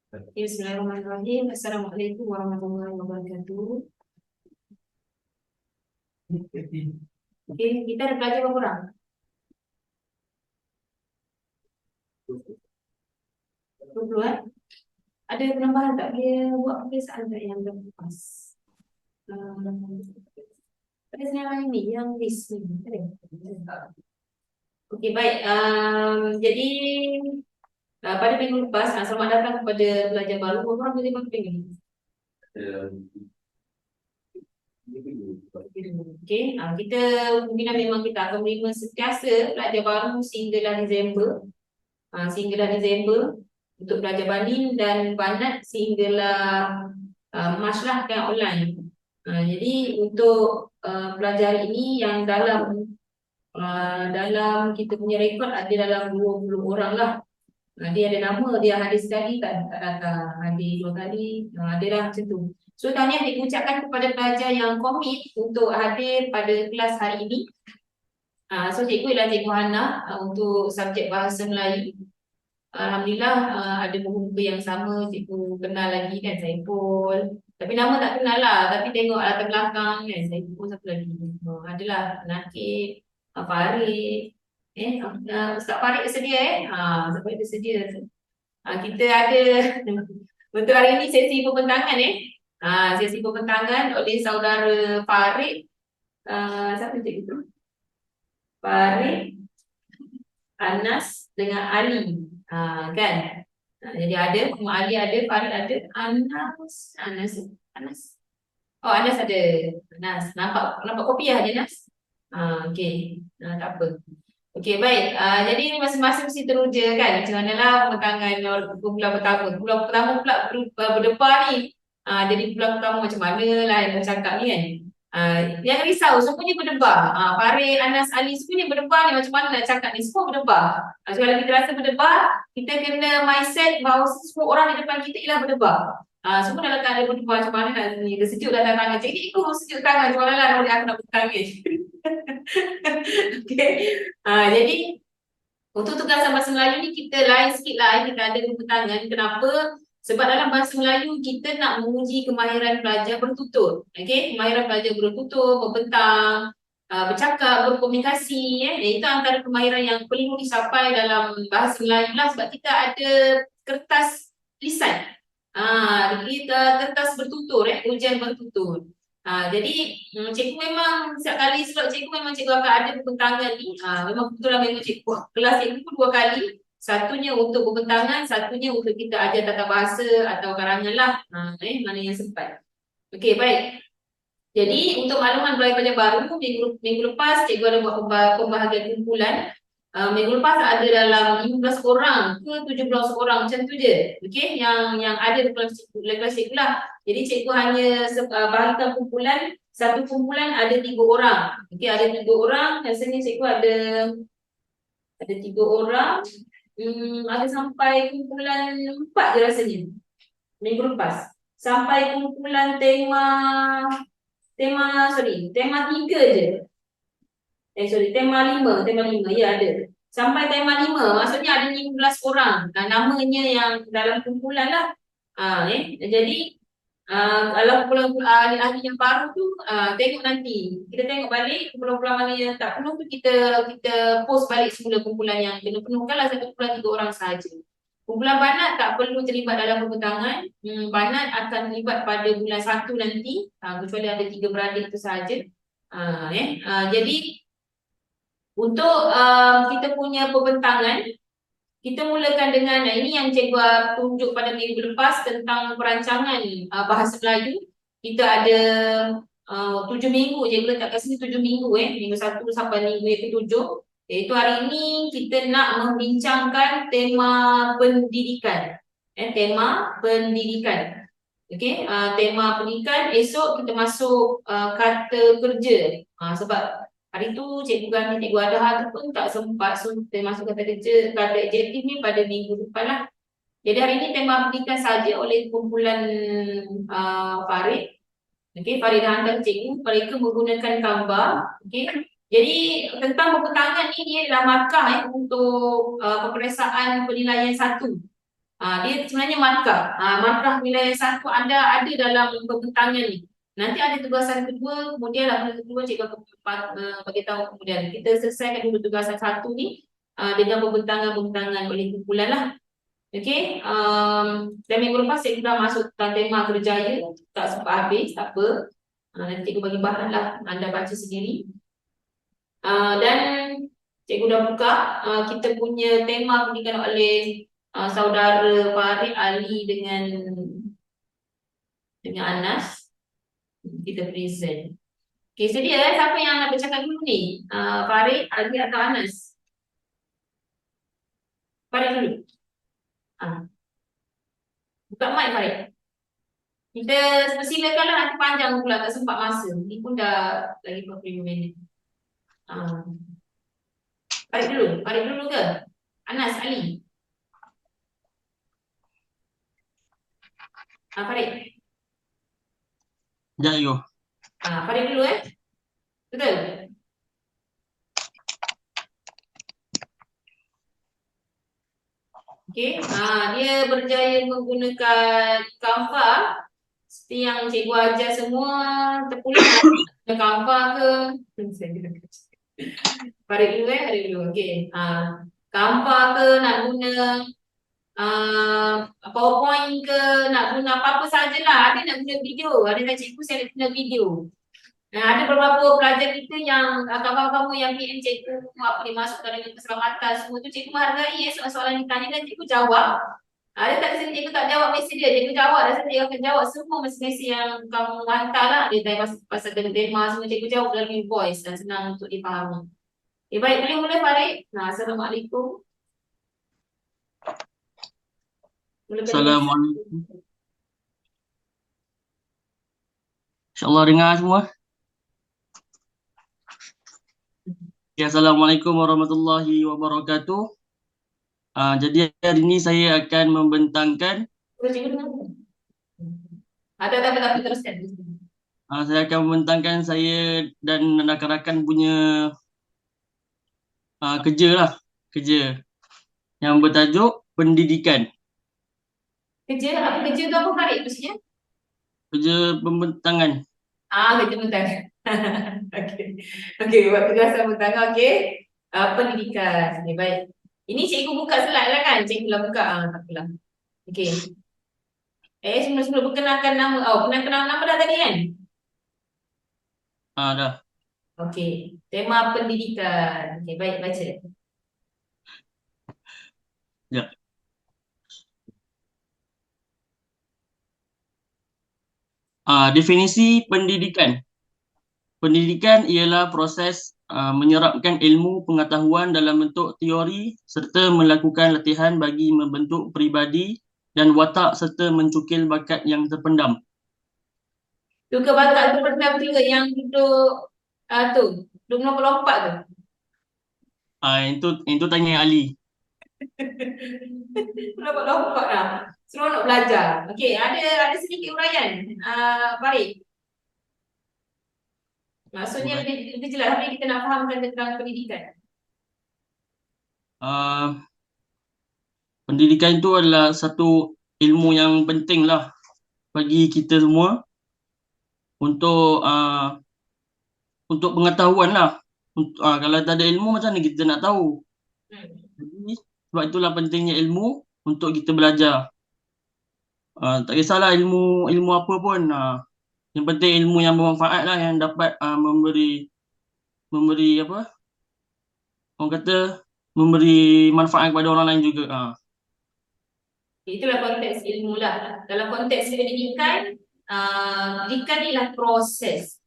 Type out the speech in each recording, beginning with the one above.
Bismillahirrahmanirrahim. Assalamualaikum warahmatullahi wabarakatuh. Okey, kita ada belajar berapa orang? 20 eh? Ada penambahan tak? Dia buat pemeriksaan tak yang lepas? Ada senarai ni, yang list ni. Ada? Okey, baik. Jadi, pada minggu lepas, selamat datang kepada pelajar baru. Berapa orang boleh masuk minggu ni? Okey, kita pembinaan memang kita akan menerima sentiasa pelajar baru sehinggalah Disember. Sehinggalah Disember untuk pelajar banding dan banat sehinggalah Mac lah kan online. Jadi untuk pelajar ini yang dalam kita punya rekod ada dalam 20 orang lah. Dia ada nama, dia hadir sekali tak datang, hadir 2 kali, ada lah macam tu. So tahniah diucapkan kepada pelajar yang komit untuk hadir pada kelas hari ini. So cikgu ialah Cikgu Hana untuk subjek Bahasa Melayu. Alhamdulillah ada muka yang sama, cikgu kenal lagi kan, Saiful. Tapi nama tak kenal lah, tapi tengok latar belakang kan, Saiful siapa lagi. Adalah Nakib, Farid. Ustaz Farid bersedia Ustaz Farid bersedia. Kita ada untuk hari ini sesi pembentangan sesi pembentangan oleh saudara Farid. Siapa cikgu tu? Farid, Anas dengan Ali. Kan? Jadi ada, Ali ada, Farid ada, Anas. Oh, Anas ada. Anas, nampak kopiah je, Anas. Okey. Tak apa. Okey, baik. Jadi ini masing-masing mesti teruja kan? Macam manalah pembentangan bulan pertama. Bulan pertama pula berdebar ni. Jadi bulan pertama macam mana lah yang bercakap ni kan? Jangan risau, semuanya berdebar. Farid, Anas, Ali semuanya berdebar ni, macam mana nak cakap ni, semua berdebar. So kalau kita rasa berdebar, kita kena mindset bahawa semua orang di depan kita ialah berdebar. Semua dalam keadaan berdebar, macam mana nak ni, dia sejuk dalam tangan. Cikgu sejuk tangan, macam mana lah aku nak bertangan. Okay. Jadi untuk tugasan bahasa Melayu ni kita lain sikit lah, kita ada pembentangan. Kenapa? Sebab dalam bahasa Melayu kita nak menguji kemahiran pelajar bertutur. Okey, kemahiran pelajar bertutur, membentang, bercakap, berkomunikasi. Itu antara kemahiran yang perlu dicapai dalam bahasa Melayu lah, sebab kita ada kertas lisan. Kita kertas bertutur, ujian bertutur. Jadi cikgu memang setiap kali slot cikgu memang cikgu akan ada pembentangan ni. Memang betul lah, memang cikgu kelas cikgu 2 kali. Satunya untuk pembentangan, satunya untuk kita ajar tata bahasa atau karangan lah. Mana yang sempat. Okey, baik. Jadi untuk makluman pelajar baru, minggu lepas cikgu ada buat pembahagian kumpulan. Minggu lepas ada dalam 15 orang ke 17 orang macam tu je. Okey, yang ada di kelas cikgu lah. Jadi cikgu hanya bahagikan kumpulan, satu kumpulan ada 3 orang. Okey, ada 3 orang, biasanya cikgu ada 3 orang. Ada sampai kumpulan 4 je rasanya. Minggu lepas. Sampai kumpulan tema 3 je. Tema 5, ya ada. Sampai tema 5, maksudnya ada 15 orang. Namanya yang dalam kumpulan lah. Jadi kalau kumpulan ahli yang baru tu tengok nanti. Kita tengok balik kumpulan-kumpulan mana yang tak penuh tu, kita post balik semula kumpulan yang kena penuhkan lah, satu kumpulan 3 orang sahaja. Kumpulan banat tak perlu terlibat dalam pembentangan. Banat akan terlibat pada bulan 1 nanti, kecuali ada 3 beradik itu sahaja. Jadi untuk kita punya pembentangan, kita mulakan dengan ini yang cikgu tunjuk pada minggu lepas tentang perancangan bahasa Melayu. Kita ada 7 minggu, cikgu letak kat sini 7 minggu minggu 1 sampai minggu yang ke-7. Iaitu hari ini kita nak membincangkan tema pendidikan. Tema pendidikan. Okey, tema pendidikan. Esok kita masuk kata kerja. Sebab hari tu cikgu ganti cikgu Adha tu pun tak sempat, so kita masuk kata kerja, kata adjektif ni pada minggu depan lah. Jadi hari ni tema pendidikan saja oleh kumpulan Farid. Okey, Farid dah hantar cikgu, mereka menggunakan gambar. Okey, jadi tentang pembentangan ni dia adalah markah untuk peperiksaan penilaian 1. Dia sebenarnya markah. Markah nilai 1 ada dalam pembentangan ni. Nanti ada tugasan kedua, kemudian laporan kedua cikgu akan bagi tahu kemudian. Kita selesaikan dulu tugasan 1 ni dengan pembentangan oleh kumpulan lah. Okey, dan minggu lepas cikgu dah masuk tema kerjaya, tak sempat habis, tak apa. Nanti cikgu bagi bahan lah, anda baca sendiri. Dan cikgu dah buka kita punya tema pendidikan oleh saudara Farid Ali dengan Anas. Kita present. Okey, sedia siapa yang nak bercakap dulu ni? Farid, Ali atau Anas? Farid dulu. Buka mic Farid. Kita persilakanlah, nanti panjang pula tak sempat masa. Ni pun dah lagi 45 minit. Farid dulu ke? Anas, Ali. Farid. Sekejap yo. Farid dulu Betul? Okey, dia berjaya menggunakan Canva. Seperti yang cikgu ajar semua, terpulang Canva ke? Farid dulu, okey. Canva ke, nak guna PowerPoint ke, nak guna apa-apa sajalah. Ada nak guna video, ada nak cikgu saya nak guna video. Ada beberapa pelajar kita yang kawan-kawan yang PM cikgu apa dimasukkan dengan keselamatan semua tu, cikgu menghargai soalan-soalan ditanya dan cikgu jawab. Ada tak kesini cikgu tak jawab mesej dia, cikgu jawab, rasa cikgu akan jawab semua mesej yang kamu hantar lah. Dia tanya pasal tema semua, cikgu jawab dalam voice dan senang untuk dipahami. Baik, boleh mula Farid. Assalamualaikum. Assalamualaikum. InsyaAllah dengar semua. Ya, Assalamualaikum warahmatullahi wabarakatuh. Jadi hari ini saya akan membentangkan. Tapi teruskan. Saya akan membentangkan saya dan rakan-rakan punya kerja yang bertajuk pendidikan. Kerja tu apa Farid maksudnya? Kerja pembentangan. Kerja pembentangan. Okey, buat tugasan pembentangan. Okey. Pendidikan. Okay, baik. Ini cikgu buka slide lah kan? Cikgu lah buka. Tak apalah. Okey. Sebelum perkenalkan nama. Perkenalkan nama dah tadi kan? Dah. Okey. Tema pendidikan. Okey, baik, baca. Ya. Definisi pendidikan. Pendidikan ialah proses menyerapkan ilmu pengetahuan dalam bentuk teori serta melakukan latihan bagi membentuk peribadi dan watak serta mencukil bakat yang terpendam. Tukar bakat terpendam tu yang duduk duduk nombor lompat tu. Itu tanya Ali. Lompat lah. Seronok belajar. Okey, ada sedikit uraian. Farid. Maksudnya lebih jelas apa yang kita nak fahamkan tentang pendidikan. Pendidikan itu adalah satu ilmu yang penting lah bagi kita semua untuk pengetahuan lah. Kalau tak ada ilmu macam mana kita nak tahu? Jadi, sebab itulah pentingnya ilmu untuk kita belajar. Tak kisahlah ilmu apa pun. Yang penting ilmu yang bermanfaat lah, yang dapat memberi apa? Orang kata memberi manfaat kepada orang lain juga. Itulah konteks ilmu lah. Dalam konteks pendidikan, pendidikan ialah proses.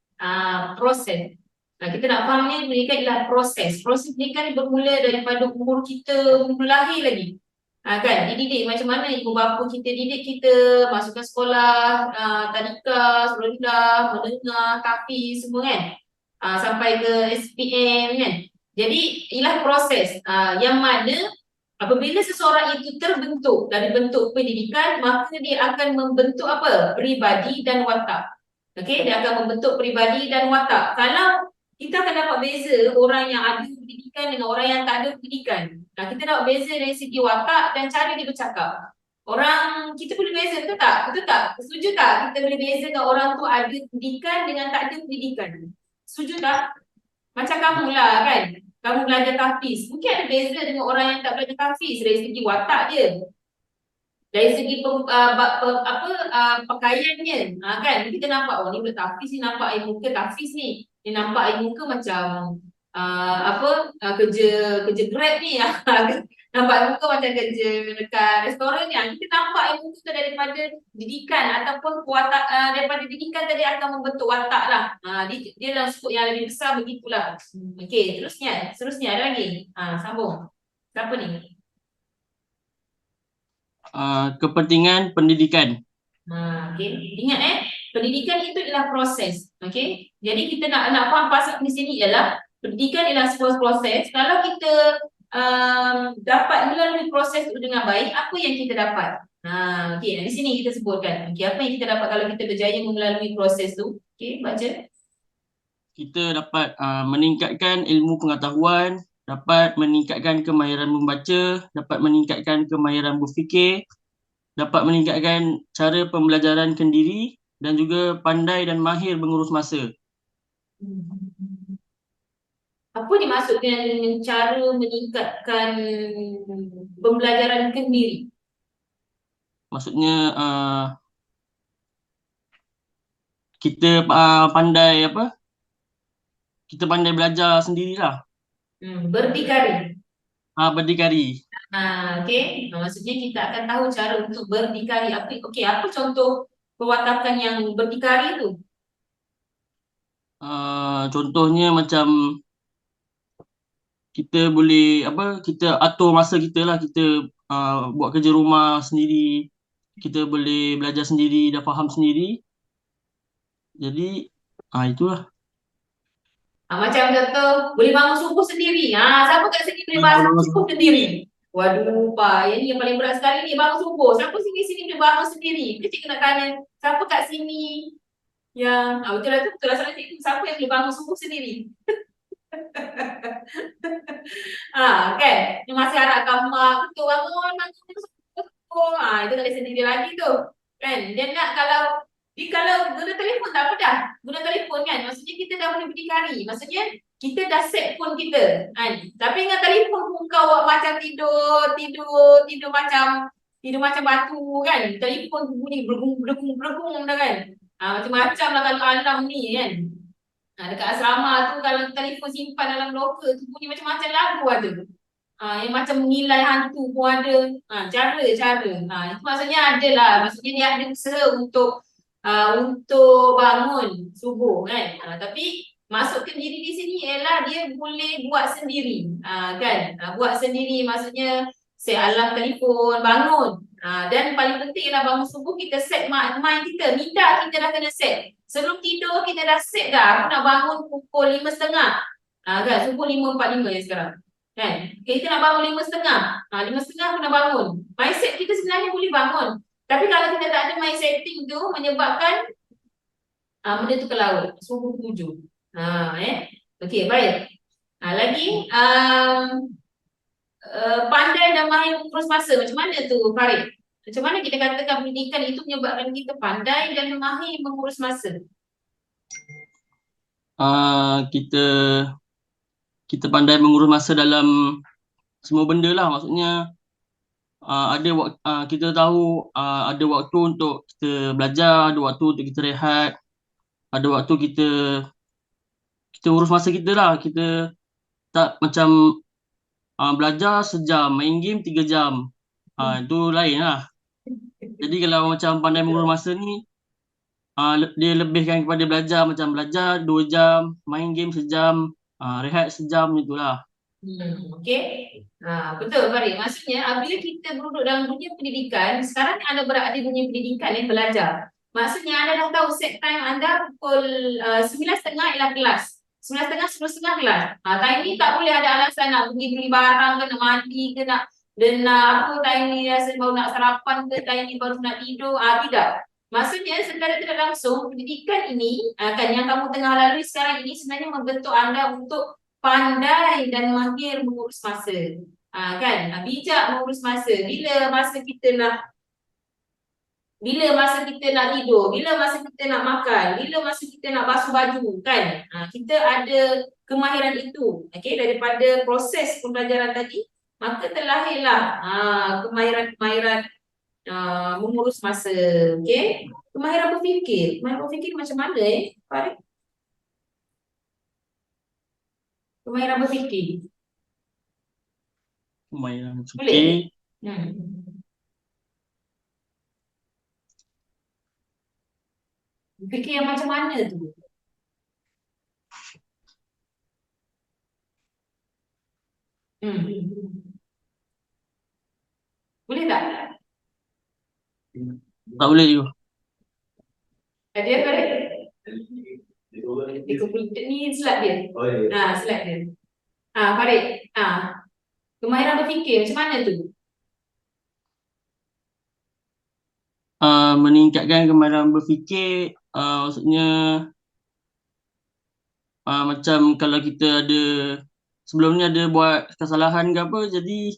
Kita nak faham ni, pendidikan ialah proses. Proses pendidikan ni bermula daripada umur kita lahir lagi. Kan, dididik macam mana ibu bapa kita didik kita, masukkan sekolah, tadika, sekolah menengah, kafi semua kan. Sampai ke SPM kan. Jadi ialah proses yang mana apabila seseorang itu terbentuk dari bentuk pendidikan, maka dia akan membentuk apa? Peribadi dan watak. Okey, dia akan membentuk peribadi dan watak. Kalau kita akan dapat beza orang yang ada pendidikan dengan orang yang tak ada pendidikan. Kita dapat beza dari segi watak dan cara dia bercakap. Orang kita boleh beza, betul tak? Betul tak? Setuju tak? Kita boleh bezakan orang tu ada pendidikan dengan tak ada pendidikan. Setuju tak? Macam kamu lah kan. Kamu belajar tahfiz. Mungkin ada beza dengan orang yang tak belajar tahfiz dari segi watak dia. Dari segi pakaiannya. Kan kita nampak oh ni bertahfiz ni, nampak air muka tahfiz ni. Dia nampak air muka macam kerja Grab ni. Nampak air muka macam kerja dekat restoran ni. Kita nampak air muka tu daripada didikan ataupun watak, daripada didikan tadi akan membentuk watak lah. Dia dalam skop yang lebih besar begitulah. Okey, terusnya ada lagi. Sambung. Siapa ni? Kepentingan pendidikan. Okay. Ingat pendidikan itu adalah proses. Okay. Jadi kita nak faham pasal di sini ialah pendidikan ialah sebuah proses. Kalau kita dapat melalui proses itu dengan baik, apa yang kita dapat? Okay. Di sini kita sebutkan. Okay. Apa yang kita dapat kalau kita berjaya melalui proses itu? Okay. Baca. Kita dapat meningkatkan ilmu pengetahuan, dapat meningkatkan kemahiran membaca, dapat meningkatkan kemahiran berfikir, dapat meningkatkan cara pembelajaran kendiri dan juga pandai dan mahir mengurus masa. Apa dimaksud dengan cara meningkatkan pembelajaran kendiri? Maksudnya kita pandai apa? Kita pandai belajar sendirilah. Berdikari. Berdikari. Okay. Maksudnya kita akan tahu cara untuk berdikari. Apa contoh perwatakan yang berdikari tu? Contohnya macam kita boleh kita atur masa kita lah, kita buat kerja rumah sendiri, kita boleh belajar sendiri, dah faham sendiri. Jadi itulah. Macam contoh boleh bangun subuh sendiri. Siapa kat sini boleh bangun subuh sendiri? Waduh, Pak, yang paling berat sekali ni bangun subuh. Siapa sini boleh bangun sendiri? Cikgu nak tanya, siapa kat sini yang betul lah salah cikgu. Siapa yang boleh bangun subuh sendiri? Kan? Dia masih harapkan mak tu bangun subuh. Itu tak ada sendiri lagi tu. Kan? Dia nak kalau guna telefon tak apa dah. Guna telefon kan. Maksudnya kita dah boleh berdikari. Maksudnya kita dah set phone kita. Kan? Tapi dengan telefon pun kau macam tidur macam batu kan. Telefon bunyi bergung dah kan. Macam-macam lah kalau alam ni kan. Dekat asrama tu kalau telefon simpan dalam loker tu bunyi macam-macam lagu ada. Yang macam menilai hantu pun ada. Cara-cara. Itu maksudnya ada lah. Maksudnya dia ada usaha untuk bangun subuh kan. Tapi masukkan diri di sini ialah dia boleh buat sendiri. Kan? Buat sendiri maksudnya set alarm telefon, bangun. Dan paling penting ialah bangun subuh kita set mind kita. Minda kita dah kena set. Sebelum tidur kita dah set dah. Aku nak bangun pukul 5.30. Kan? Subuh 5.45 ya sekarang. Kan? Kita nak bangun 5.30. 5.30 aku nak bangun. Mindset kita sebenarnya boleh bangun. Tapi kalau kita tak ada mind setting tu menyebabkan benda tu ke laut. Subuh 7. Okey, baik. Lagi pandai dan mahir mengurus masa. Macam mana tu Farid? Macam mana kita katakan pendidikan itu menyebabkan kita pandai dan mahir mengurus masa? Kita pandai mengurus masa dalam semua benda lah. Maksudnya kita tahu ada waktu untuk kita belajar, ada waktu untuk kita rehat, ada waktu kita urus masa kita lah. Kita tak macam belajar sejam, main game 3 jam. Itu lain lah. Jadi kalau macam pandai mengurus masa ni, dia lebihkan kepada belajar, macam belajar 2 jam, main game sejam, rehat sejam, itulah. Okey. Betul Farid. Maksudnya apabila kita duduk dalam dunia pendidikan, sekarang anda berada di dunia pendidikan yang belajar. Maksudnya anda dah tahu set time anda pukul 9.30 ialah kelas. 9.30, 10.30 kelas. Time ni tak boleh ada alasan nak pergi beli barang ke, nak mandi ke, nak time ni rasa baru nak sarapan ke, time ni baru nak tidur. Tidak. Maksudnya secara tidak langsung pendidikan ini yang kamu tengah lalui sekarang ini sebenarnya membentuk anda untuk pandai dan mahir mengurus masa. Kan? Bijak mengurus masa. Bila masa kita nak bila masa kita nak tidur, bila masa kita nak makan, bila masa kita nak basuh baju, kan? Kita ada kemahiran itu, okey, daripada proses pembelajaran tadi, maka terlahirlah kemahiran-kemahiran mengurus masa, okey? Kemahiran berfikir macam mana Farid? Kemahiran berfikir. Kemahiran Boleh? fikir. Fikir yang macam mana tu? Boleh tak? Tak boleh juga. Dia Farid? Ni slide dia. Slide dia. Farid. Kemahiran berfikir macam mana tu? Meningkatkan kemahiran berfikir, maksudnya macam kalau kita ada sebelum ni ada buat kesalahan ke apa, jadi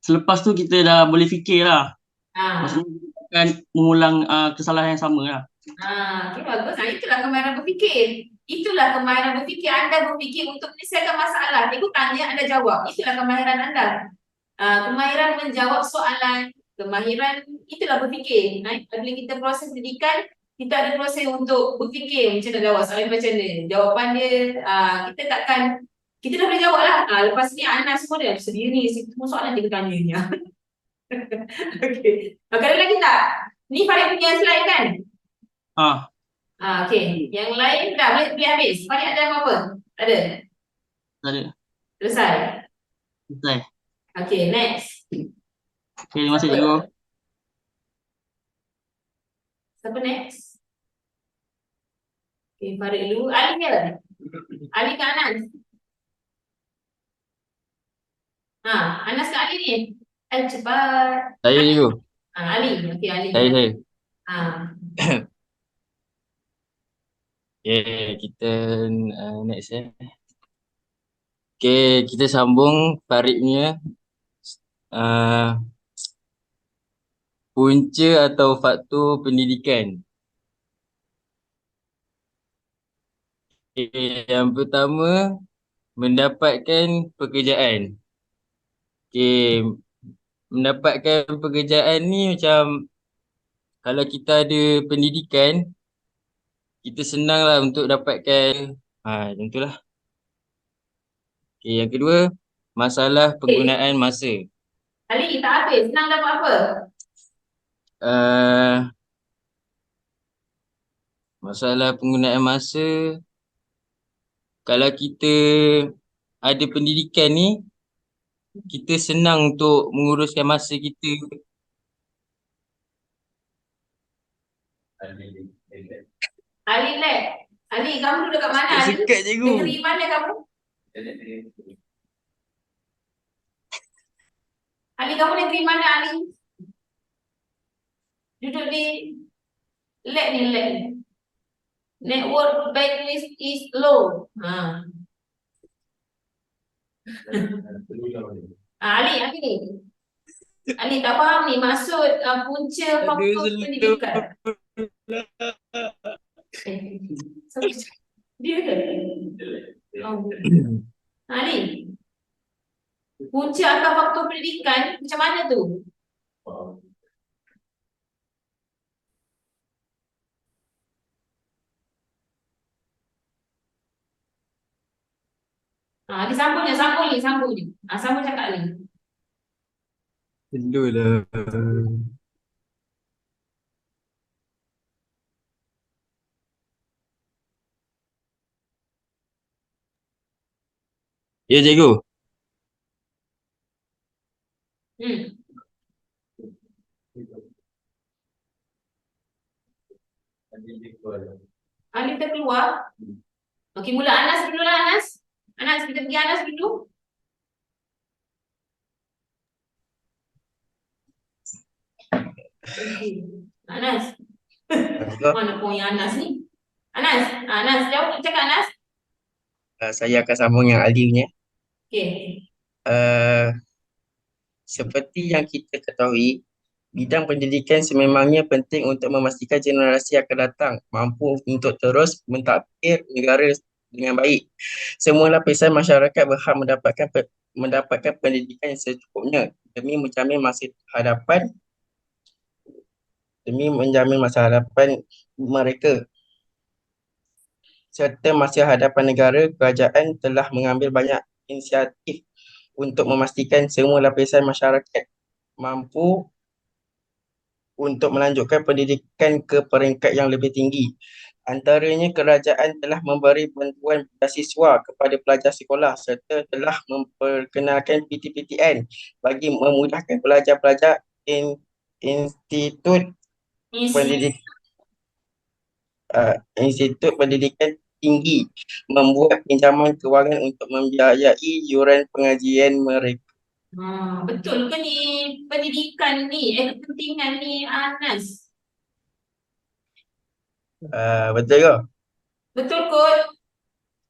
selepas tu kita dah boleh fikir lah. Maksudnya kita akan mengulang kesalahan yang sama lah. Okay, bagus. Itulah kemahiran berfikir. Itulah kemahiran berfikir. Anda berfikir untuk menyelesaikan masalah. Cikgu tanya, anda jawab. Itulah kemahiran anda. Kemahiran menjawab soalan. Kemahiran, itulah berfikir. Bila kita proses pendidikan, kita ada proses untuk berfikir macam nak jawab soalan macam ni. Jawapan dia, kita takkan, kita dah boleh jawab lah. Lepas ni anak semua dah sedia ni. Semua soalan dia tanya ni. Okay. Ada lagi tak? Ni Farid punya slide kan? Okay. Yang lain dah boleh habis. Farid ada apa-apa? Ada? Ada. Selesai? Selesai. Okay, next. Okay, terima kasih cikgu. Siapa next? Okay, Farid dulu. Ali ke? Ali ke Anas? Anas ke Ali ni? Cepat. Saya cikgu. Ali. Okay, Ali. Saya. Okay, kita next Okay, kita sambung Faridnya punca atau faktor pendidikan. Okay, yang pertama, mendapatkan pekerjaan. Okay, mendapatkan pekerjaan ni macam kalau kita ada pendidikan, kita senang lah untuk dapatkan macam tu lah. Okay, yang kedua, masalah penggunaan masa. Ali, tak habis. Senang dapat apa? Masalah penggunaan masa, kalau kita ada pendidikan ni, kita senang untuk menguruskan masa kita. Ali, Ali, kamu duduk kat mana, Ali? Sekat cikgu. Negeri mana kamu? Ali, kamu negeri mana, Ali? Duduk di lab ni. Network bandwidth is low. Ali ni. Ali tak faham ni maksud punca faktor pendidikan. Dia ke? Ali. Punca atau faktor pendidikan macam mana tu? Disambung je. Sambung cakap ni. Hello lah. Ya cikgu. Ali kita keluar. Okey, mula Anas dulu lah, Anas. Anas, kita pergi Anas dulu. Anas. Mana point Anas ni? Anas, jawab cakap Anas. Saya akan sambung yang Ali punya. Okey. Seperti yang kita ketahui, Bidang pendidikan sememangnya penting untuk memastikan generasi akan datang mampu untuk terus mentadbir negara dengan baik. Semua lapisan masyarakat berhak mendapatkan pendidikan yang secukupnya demi menjamin masa hadapan mereka. Serta masa hadapan negara, kerajaan telah mengambil banyak inisiatif untuk memastikan semua lapisan masyarakat mampu untuk melanjutkan pendidikan ke peringkat yang lebih tinggi. Antaranya, kerajaan telah memberi bantuan beasiswa kepada pelajar sekolah serta telah memperkenalkan PTPTN bagi memudahkan pelajar-pelajar institut pendidik, institut pendidikan tinggi membuat pinjaman kewangan untuk membiayai yuran pengajian mereka. Betul ke ni pendidikan ni, kepentingan ni Anas? Betul ke? Betul kot?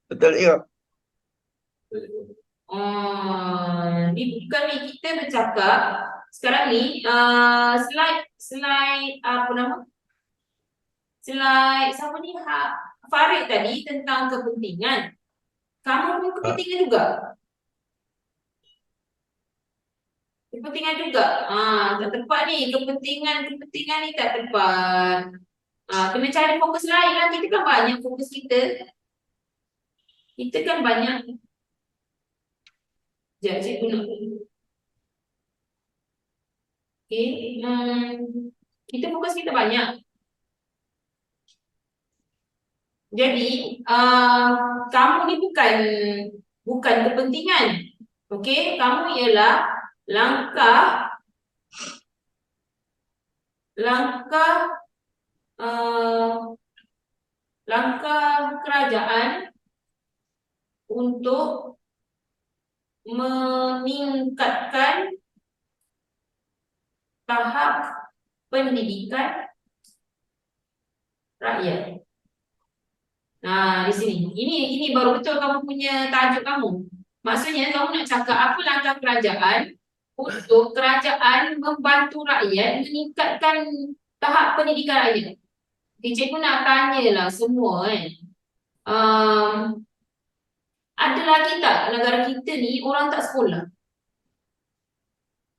Betul ke? Ni bukan ni kita bercakap sekarang ni slide apa nama? Slide siapa ni? Farid tadi tentang kepentingan. Kamu pun kepentingan juga. Kepentingan juga. Tak tepat ni. Kepentingan ni tak tepat. Kena cari fokus lain lah. Kita kan banyak fokus kita. Kita kan banyak. Sekejap, cikgu nak. Okay. Kita fokus kita banyak. Jadi, kamu ni bukan kepentingan. Okey, kamu ialah langkah kerajaan untuk meningkatkan tahap pendidikan rakyat. Di sini. Ini baru betul kamu punya tajuk kamu. Maksudnya kamu nak cakap apa langkah kerajaan untuk kerajaan membantu rakyat meningkatkan tahap pendidikan rakyat. Cikgu nak tanyalah semua kan. Ada lagi tak negara kita ni orang tak sekolah?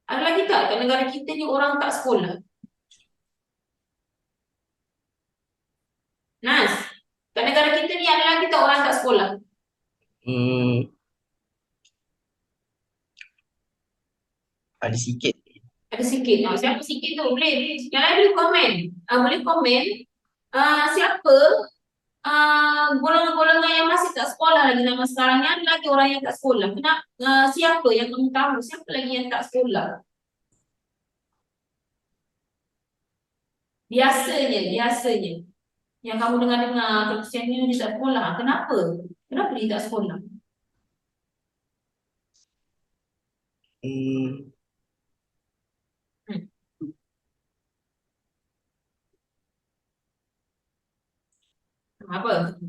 Ada lagi tak kat negara kita ni orang tak sekolah? Nas, kat negara kita ni ada lagi tak orang tak sekolah? Ada sikit. Ada sikit. Siapa sikit tu? Boleh. Yang lain boleh komen. Boleh komen. Siapa golongan-golongan yang masih tak sekolah lagi zaman sekarang ni, ada lagi orang yang tak sekolah. Siapa yang kamu tahu? Siapa lagi yang tak sekolah? Biasanya yang kamu dengar Christian ni dia tak sekolah. Kenapa? Kenapa dia tak sekolah? Apa?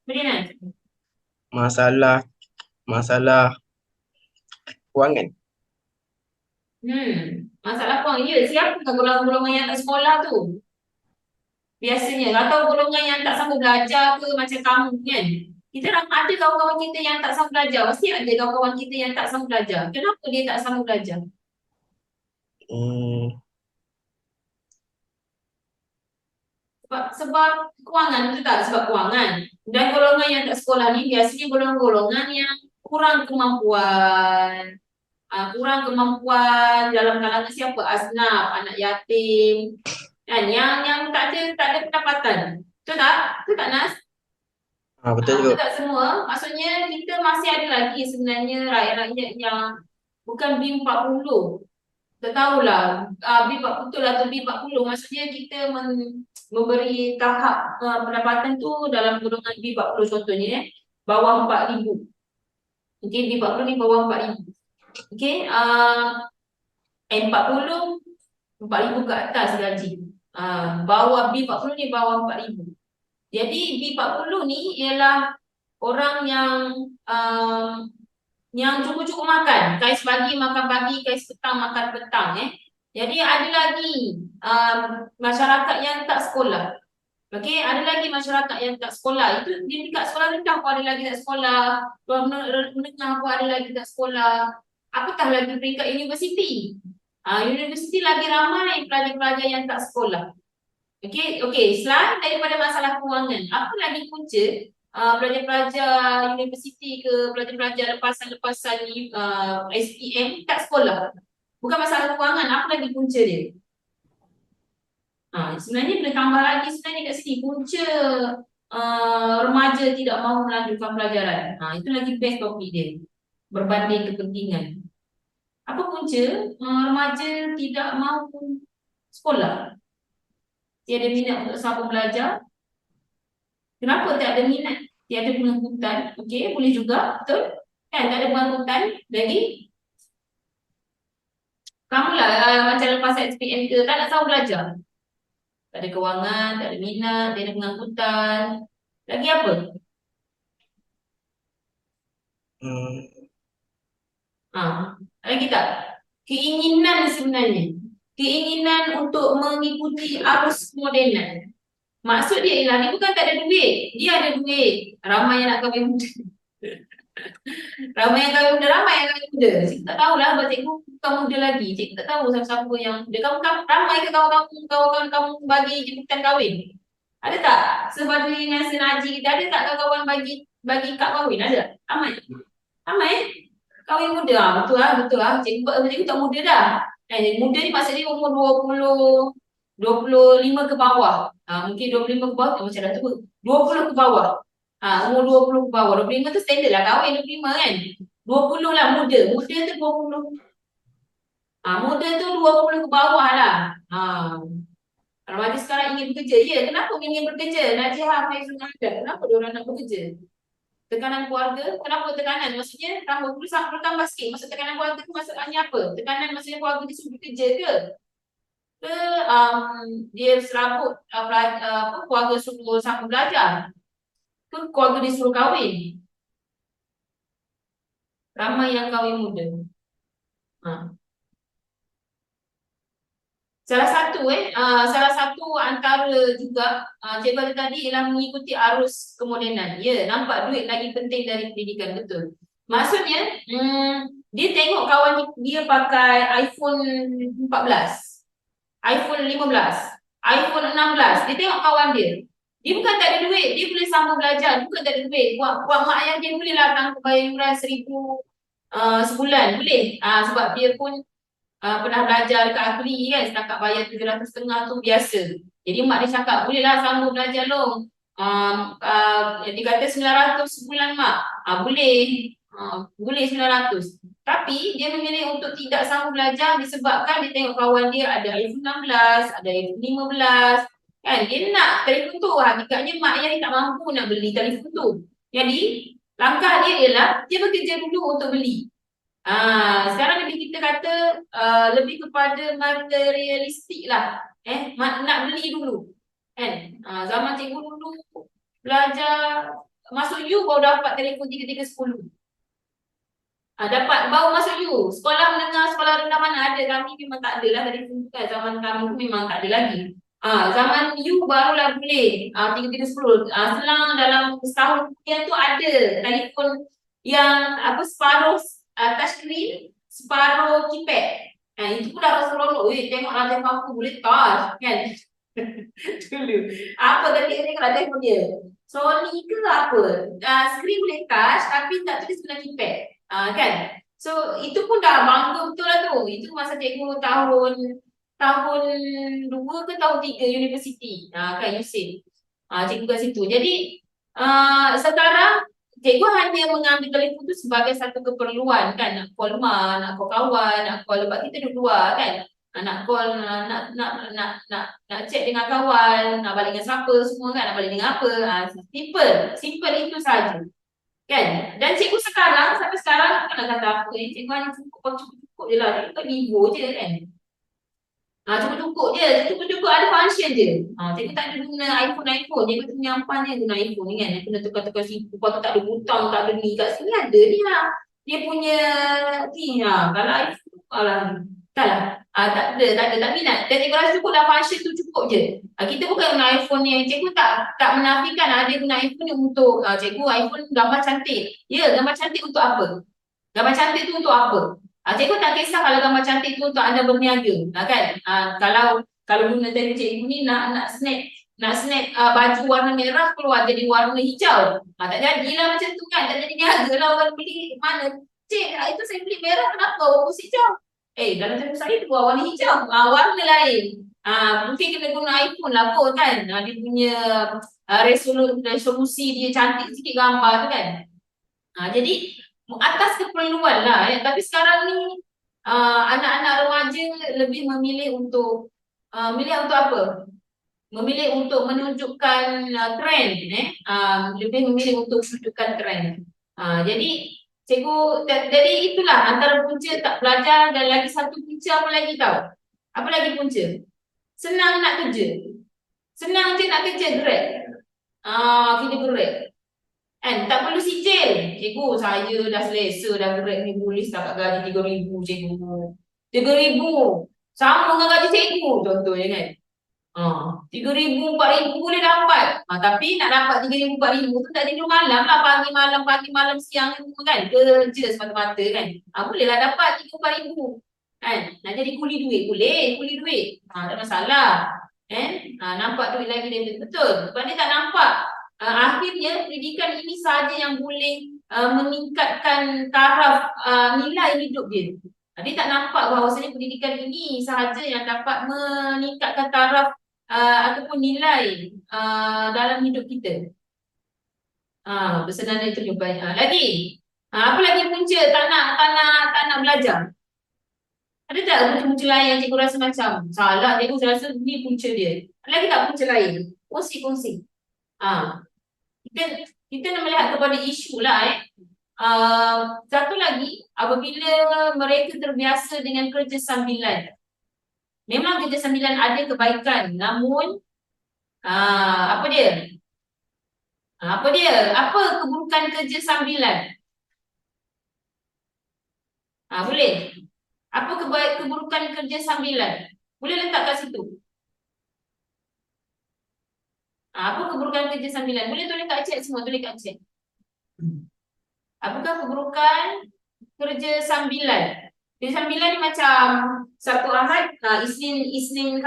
Boleh nak? Masalah kewangan. Masalah apa? Ya, siapa golongan-golongan yang tak sekolah tu? Biasanya, atau golongan yang tak sanggup belajar ke macam kamu kan? Kita ada kawan-kawan kita yang tak sanggup belajar. Mesti ada kawan-kawan kita yang tak sanggup belajar. Kenapa dia tak sanggup belajar? Sebab kewangan, betul tak? Sebab kewangan. Dan golongan yang tak sekolah ni biasanya golongan-golongan yang kurang kemampuan. Kurang kemampuan dalam kalangan siapa? Asnaf, anak yatim. Dan yang tak ada pendapatan. Betul tak? Betul tak, Nas? Betul juga. Betul tak semua? Maksudnya kita masih ada lagi sebenarnya rakyat-rakyat yang bukan B40. Tak tahulah B40 atau B40. Maksudnya kita memberi tahap pendapatan tu dalam golongan B40 contohnya bawah 4,000. Okey, B40 ni bawah 4,000. Okey, 40 4,000 ke atas gaji. Bawah B40 ni bawah 4,000. Jadi B40 ni ialah orang yang yang cukup-cukup makan. Kais pagi makan pagi, kais petang makan petang. Jadi ada lagi masyarakat yang tak sekolah. Okey, ada lagi masyarakat yang tak sekolah. Itu di dekat sekolah rendah pun ada lagi tak sekolah. Menengah pun ada lagi tak sekolah. Apatah lagi peringkat universiti. Universiti lagi ramai pelajar-pelajar yang tak sekolah. Okey, selain daripada masalah kewangan, apa lagi punca pelajar-pelajar universiti ke pelajar-pelajar lepasan-lepasan SPM tak sekolah? Bukan masalah kewangan, apa lagi punca dia? Sebenarnya boleh tambah lagi sebenarnya kat sini punca remaja tidak mahu melanjutkan pelajaran. Itu lagi best topik dia. Berbanding kepentingan. Apa punca remaja tidak mahu sekolah? Tiada minat untuk sambung belajar. Kenapa tak ada minat? Tiada pengangkutan. Okey, boleh juga. Betul? Kan tak ada pengangkutan. Jadi, kamulah macam lepas SPM ke, tak nak sambung belajar. Tak ada kewangan, tak ada minat, tak ada pengangkutan. Lagi apa? Lagi tak? Keinginan sebenarnya. Keinginan untuk mengikuti arus kemodenan. Maksud dia ialah dia bukan tak ada duit. Dia ada duit. Ramai yang nak kahwin muda. Ramai yang kahwin muda, ramai yang kahwin muda. Cikgu tak tahulah sebab cikgu bukan muda lagi. Cikgu tak tahu siapa-siapa yang muda. Kamu ramai ke kawan-kawan kamu bagi jemputan kahwin? Ada tak? Sebab dengan senaji kita, ada tak kawan-kawan bagi kad kahwin? Ada? Ramai? Ramai? Kahwin muda. Betul lah. Cikgu tak muda dah. Muda ni maksudnya umur 25 ke bawah. Mungkin 25 ke bawah macam dah tua. 20 ke bawah. Umur 20 ke bawah. 25 tu standard lah kahwin 25 kan. 20 lah muda. Muda tu 20. Muda tu 20 ke bawah lah. Remaja sekarang ingin bekerja. Ya, kenapa ingin bekerja? Najihah, Faizul Nanda. Kenapa diorang nak bekerja? Tekanan keluarga. Kenapa tekanan? Maksudnya tambah bertambah sikit. Maksud tekanan keluarga tu maksudnya apa? Tekanan maksudnya keluarga dia suruh bekerja ke? Dia serabut keluarga suruh sambung belajar. Keluarga dia suruh kahwin. Ramai yang kahwin muda. Salah satu antara juga cikgu tadi ialah mengikuti arus kemodenan. Ya, nampak duit lagi penting dari pendidikan, betul. Maksudnya, dia tengok kawan dia pakai iPhone 14, iPhone 15, iPhone 16. Dia tengok kawan dia. Dia bukan tak ada duit, dia boleh sambung belajar, bukan tak ada duit. Buat mak ayah dia boleh lah tangguh bayar yuran 1,000 sebulan, boleh. Sebab dia pun pernah belajar dekat Akli kan, setakat bayar 750 tu biasa. Jadi mak dia cakap, bolehlah sambung belajar long. Dia kata 900 sebulan mak. Boleh 900. Tapi dia memilih untuk tidak sambung belajar disebabkan dia tengok kawan dia ada iPhone 16, ada iPhone 15. Kan, dia nak telefon tu. Hakikatnya mak ayah dia tak mampu nak beli telefon tu. Jadi, langkah dia ialah dia bekerja dulu untuk beli. Sekarang lebih kita kata lebih kepada materialistik lah. Nak beli dulu. Kan? Zaman cikgu dulu belajar masuk U baru dapat telefon 3310. Dapat baru masuk U. Sekolah menengah, sekolah rendah mana ada. Kami memang tak ada lah telefon kan. Zaman kami tu memang tak ada lagi. Zaman U barulah boleh 3310. Selang dalam setahun kemudian tu ada telefon yang separuh touchscreen, separuh keypad. Itu pun dah rasa seronok. Tengok raja mampu boleh touch kan. Dulu. Apa tadi kalau telefon dia? Sony ke apa? Screen boleh touch tapi tak tulis guna keypad. Kan? So itu pun dah bangga betul lah tu. Itu masa cikgu tahun 2 ke tahun 3 universiti. Kan USIN. Cikgu kat situ. Jadi sekarang cikgu hanya mengambil telefon tu sebagai satu keperluan kan, nak call mak, nak call kawan, nak call sebab kita duduk luar kan, nak call, nak chat dengan kawan, nak balik dengan siapa semua kan, nak balik dengan apa, simple itu saja kan. Dan cikgu sekarang sampai sekarang nak kata apa cikgu hanya cukup je lah, cikgu kat Vivo je kan. Cukup je, cukup ada function je. Cikgu tak ada guna iPhone. Cikgu tu nyampan je guna iPhone ni kan. Kena tukar-tukar situ. Lepas tu tak ada butang, tak ada ni. Kat sini ada ni lah. dia punya ni kalau iPhone tak lah. Tak minat. Dan cikgu rasa cukup dah function tu cukup je. Kita bukan guna iPhone ni. Cikgu tak menafikan ada guna iPhone ni untuk cikgu iPhone gambar cantik. Ya, gambar cantik untuk apa? Gambar cantik tu untuk apa? Cikgu tak kisah kalau gambar cantik tu untuk anda berniaga, kan? Kalau guna teknik cikgu ni nak snap baju warna merah keluar jadi warna hijau. Tak jadilah macam tu kan. Tak jadi niaga lah orang beli mana. Cik, itu saya beli merah kenapa warna hijau? Dalam tempoh saya tu warna hijau, warna lain. Mungkin kena guna iPhone lah kot kan. Dia punya resolusi dia cantik sikit gambar tu kan. Jadi atas keperluan lah. Tapi sekarang ni anak-anak remaja lebih memilih untuk apa? Memilih untuk menunjukkan trend. Lebih memilih untuk menunjukkan trend. Jadi jadi itulah antara punca tak belajar dan lagi satu punca apa lagi tahu? Apa lagi punca? Senang nak kerja. Senang je nak kerja, Grab. Kita Grab. Tak perlu sijil. Cikgu, saya dah selesa dah Grab ni boleh setakat gaji 3,000 cikgu. 3,000. Sama dengan gaji cikgu contohnya kan. 3,000, 4,000 boleh dapat. Tapi nak dapat 3,000, 4,000 tu tak tidur malam lah. Pagi malam, siang kan. Kerja semata-mata kan. Bolehlah dapat 3,000, 4,000. Kan? Nak jadi kuli duit. Boleh, kuli duit. Tak masalah. Nampak duit lagi dia betul. Sebab dia tak nampak. Akhirnya pendidikan ini sahaja yang boleh meningkatkan taraf nilai hidup dia. Dia tak nampak bahawasanya pendidikan ini sahaja yang dapat meningkatkan taraf ataupun nilai dalam hidup kita. Bersenanda itu lebih banyak. Lagi, apa lagi punca tak nak belajar? Ada tak punca-punca lain yang cikgu rasa macam salah, cikgu rasa ni punca dia. Ada lagi tak punca lain? Kongsi. Kita nak melihat kepada isu lah. Satu lagi, apabila mereka terbiasa dengan kerja sambilan. Memang kerja sambilan ada kebaikan, namun apa dia? Apa keburukan kerja sambilan? Boleh? Apa keburukan kerja sambilan? Boleh letak kat situ. Apa keburukan kerja sambilan? Boleh tulis kat chat semua, tulis kat chat. Apakah keburukan kerja sambilan? Kerja sambilan ni macam Sabtu Ahad, Isnin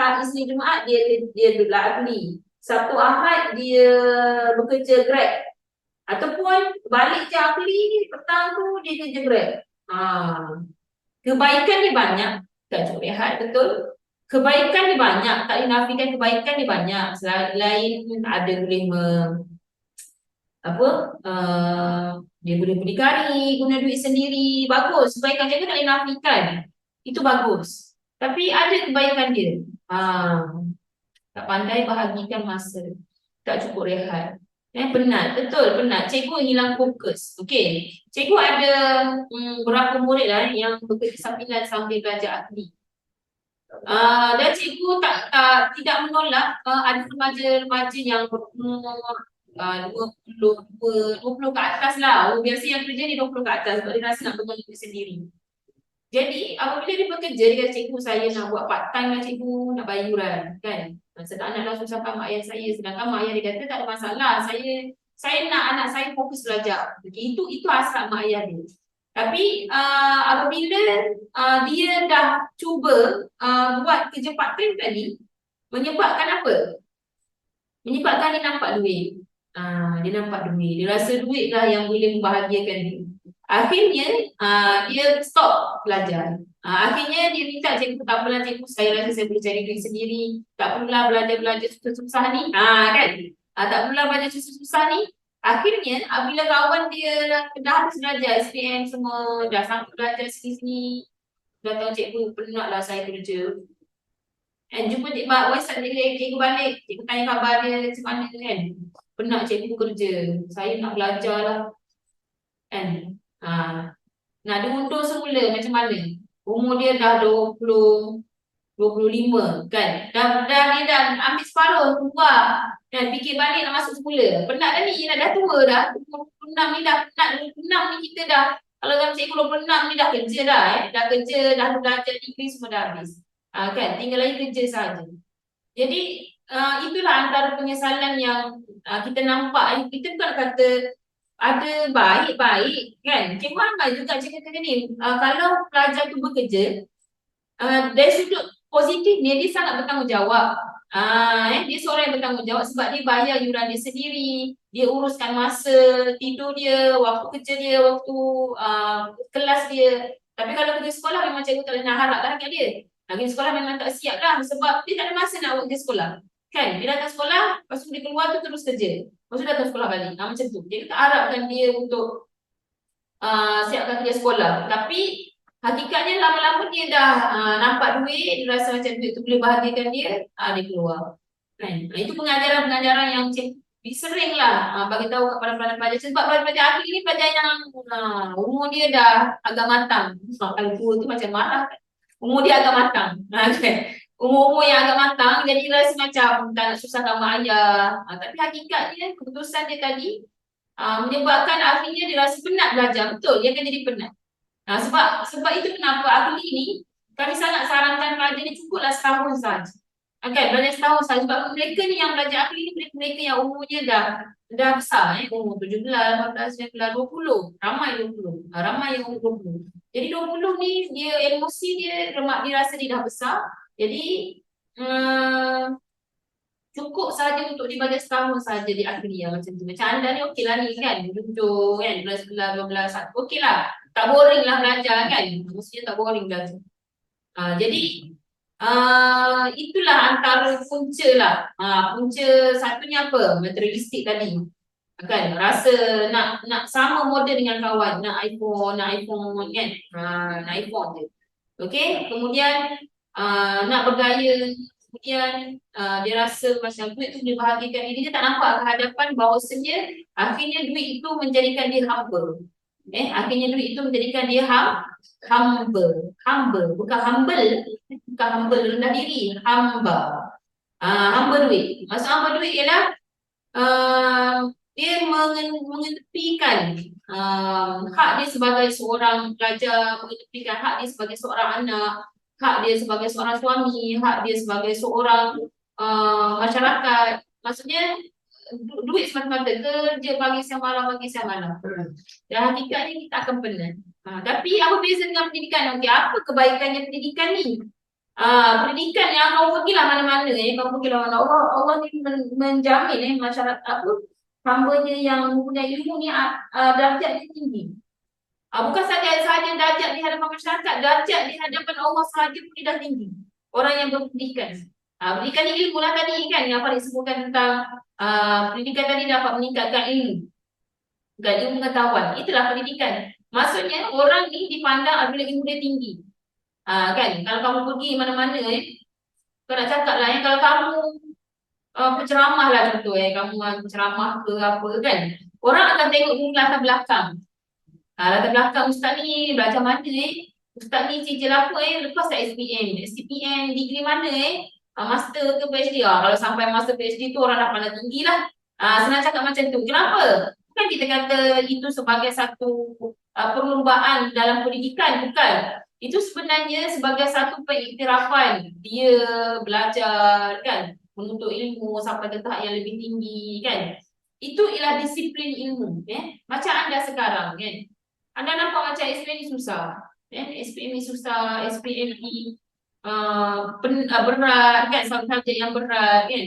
Jumaat dia duduk ahli. Sabtu Ahad dia bekerja Grab. Ataupun balik je ahli, petang tu dia kerja Grab. Kebaikan dia banyak. Tak cukup rehat, betul? Kebaikan dia banyak. Tak dinafikan kebaikan dia banyak. Selain ada boleh dia boleh berdikari, guna duit sendiri. Bagus. Kebaikan dia tak dinafikan. Itu bagus. Tapi ada kebaikan dia. Tak pandai bahagikan masa. Tak cukup rehat. Penat. Betul, penat. Cikgu hilang fokus. Okey. Cikgu ada berapa murid lah yang bekerja sambilan sambil belajar ahli. Dan cikgu tidak menolak ada remaja-remaja yang berumur 20 ke atas lah. Biasa yang kerja ni 20 ke atas sebab dia rasa nak pegang duit sendiri. Jadi apabila dia bekerja, dia kata cikgu saya nak buat part time lah cikgu, nak bayar yuran kan. Sedang anak langsung sampai mak ayah saya. Sedangkan mak ayah dia kata tak ada masalah. Saya nak anak saya fokus belajar. Okay, itu hasrat mak ayah dia. Tapi apabila dia dah cuba buat kerja part time tadi, menyebabkan apa? Menyebabkan dia nampak duit. Dia nampak duit. Dia rasa duit lah yang boleh membahagiakan dia. Akhirnya dia stop belajar. Akhirnya dia minta cikgu, tak apalah cikgu, saya rasa saya boleh cari duit sendiri. Tak perlulah belajar susah-susah ni. Kan? Tak perlulah belajar susah-susah ni. Akhirnya bila kawan dia dah habis belajar SPM semua, dah sanggup belajar sini-sini, dah tahu cikgu penat lah saya kerja. Jumpa WhatsApp cikgu balik, cikgu tanya khabar dia macam mana kan. Penat cikgu kerja, saya nak belajar lah. Kan? Nak diundur semula macam mana? Umur dia dah 25 kan. Dia dah ambil separuh keluar. Dan fikir balik nak masuk semula. Penat dah ni, dah tua dah. 26 ni dah penat. 26 ni kita dah Kalau dalam cikgu 26 ni dah kerja dah dah kerja, dah belajar degree semua dah habis. Kan, tinggal lagi kerja saja. Jadi itulah antara penyesalan yang kita nampak. Kita bukan kata ada baik-baik kan. Cikgu Ahmad juga cakap ni, kalau pelajar tu bekerja, dari sudut positif dia sangat bertanggungjawab. Dia seorang yang bertanggungjawab sebab dia bayar yuran dia sendiri, dia uruskan masa tidur dia, waktu kerja dia, waktu kelas dia. Tapi kalau kerja sekolah memang cikgu tak nak harap dah kat dia. Kerja sekolah memang tak siap lah sebab dia tak ada masa nak kerja sekolah. Kan, dia datang sekolah, lepas tu dia keluar tu terus kerja. Lepas tu datang sekolah balik. Macam tu. Jadi tak harapkan dia untuk siapkan kerja sekolah. Tapi hakikatnya lama-lama dia dah nampak duit, dia rasa macam duit tu boleh bahagiakan dia, dia keluar. Kan? Itu pengajaran-pengajaran yang sering lah bagi tahu kepada pelajar. Sebab pelajar akhir ni pelajar yang umur dia dah agak matang. Kalau tua tu macam marah kan. Umur dia agak matang. Kan? Umur-umur yang agak matang, jadi dia rasa macam tak nak susahkan mak ayah. Tapi hakikatnya keputusan dia tadi menyebabkan akhirnya dia rasa penat belajar. Betul, dia akan jadi penat. Sebab itu kenapa ahli ni kami sangat sarankan pelajar ni cukuplah setahun saja. Belajar setahun saja. Sebab mereka ni yang belajar ahli ni mereka yang umurnya dah besar, umur 17, 18, 19, 20. Ramai 20. Ramai yang umur 20. Jadi 20 ni dia emosi dia rasa dia dah besar. Jadi cukup saja untuk dibaca setahun saja di akhirnya macam tu. Macam anda ni okey lah ni kan, 7 kan, 11, 12, 1. Okey lah. Tak boring lah belajar kan. Maksudnya tak boring belajar. Jadi itulah antara punca lah. Punca satunya apa? Materialistik tadi. Kan, rasa nak sama model dengan kawan, nak iPhone kan. Nak iPhone je. Okey, kemudian nak bergaya, kemudian dia rasa macam duit tu dia bahagikan diri, dia tak nampak kehadapan bahawasanya akhirnya duit itu menjadikan dia hamba. Akhirnya duit itu menjadikan dia humble, bukan humble rendah diri, hamba. Hamba duit. Maksud hamba duit ialah dia mengetepikan hak dia sebagai seorang pelajar, mengetepikan hak dia sebagai seorang anak, hak dia sebagai seorang suami, hak dia sebagai seorang masyarakat. Maksudnya duit semata-mata, kerja pagi siang malam. Dan hakikatnya kita akan penat. Tapi apa beza dengan pendidikan? Okey, apa kebaikannya pendidikan ni? Pendidikan yang kau pergilah mana-mana, kau pergilah mana. Allah ni menjamin masyarakat hamba-Nya yang mempunyai ilmu ni darjat dia tinggi. Bukan saja darjat di hadapan masyarakat, darjat di hadapan Allah sahaja pun dia dah tinggi. Orang yang berpendidikan. Pendidikan ni ilmu lah tadi kan, yang Farid sebutkan tentang pendidikan tadi dapat meningkatkan ilmu. Bukan ilmu pengetahuan. Itulah pendidikan. Maksudnya orang ni dipandang apabila ilmu dia tinggi. Kan, kalau kamu pergi mana-mana kau nak cakap lah kalau kamu penceramah lah contoh kamu penceramah ke apa kan, orang akan tengok dulu latar belakang. Latar belakang ustaz ni belajar mana ustaz ni cicil apa lepas tak SPM degree mana master ke PhD. Kalau sampai master PhD tu orang dah pandang tinggi lah. Senang cakap macam tu. Kenapa? Bukan kita kata itu sebagai satu perlombaan dalam pendidikan, bukan. Itu sebenarnya sebagai satu pengiktirafan dia belajar kan, menuntut ilmu sampai ke tahap yang lebih tinggi kan. Itu ialah disiplin ilmu. Macam anda sekarang kan, anda nampak macam SPM ni susah. SPM ni susah, SPM ni berat kan, subjek yang berat kan.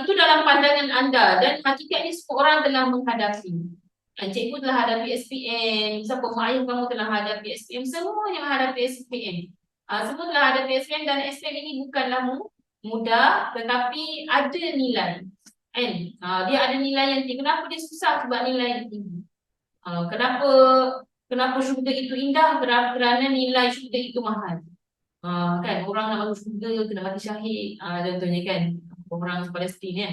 Itu dalam pandangan anda dan hakikatnya semua orang telah menghadapi. Cikgu telah hadapi SPM, siapa mak ayah kamu telah hadapi SPM, semua yang menghadapi SPM. Semua telah hadapi SPM dan SPM ini bukanlah mudah tetapi ada nilai. Kan? Dia ada nilai yang tinggi. Kenapa dia susah? Sebab nilai yang tinggi. Kenapa syurga itu indah? Kerana nilai syurga itu mahal. Kan orang nak masuk syurga kena mati syahid. Contohnya kan orang Palestin kan.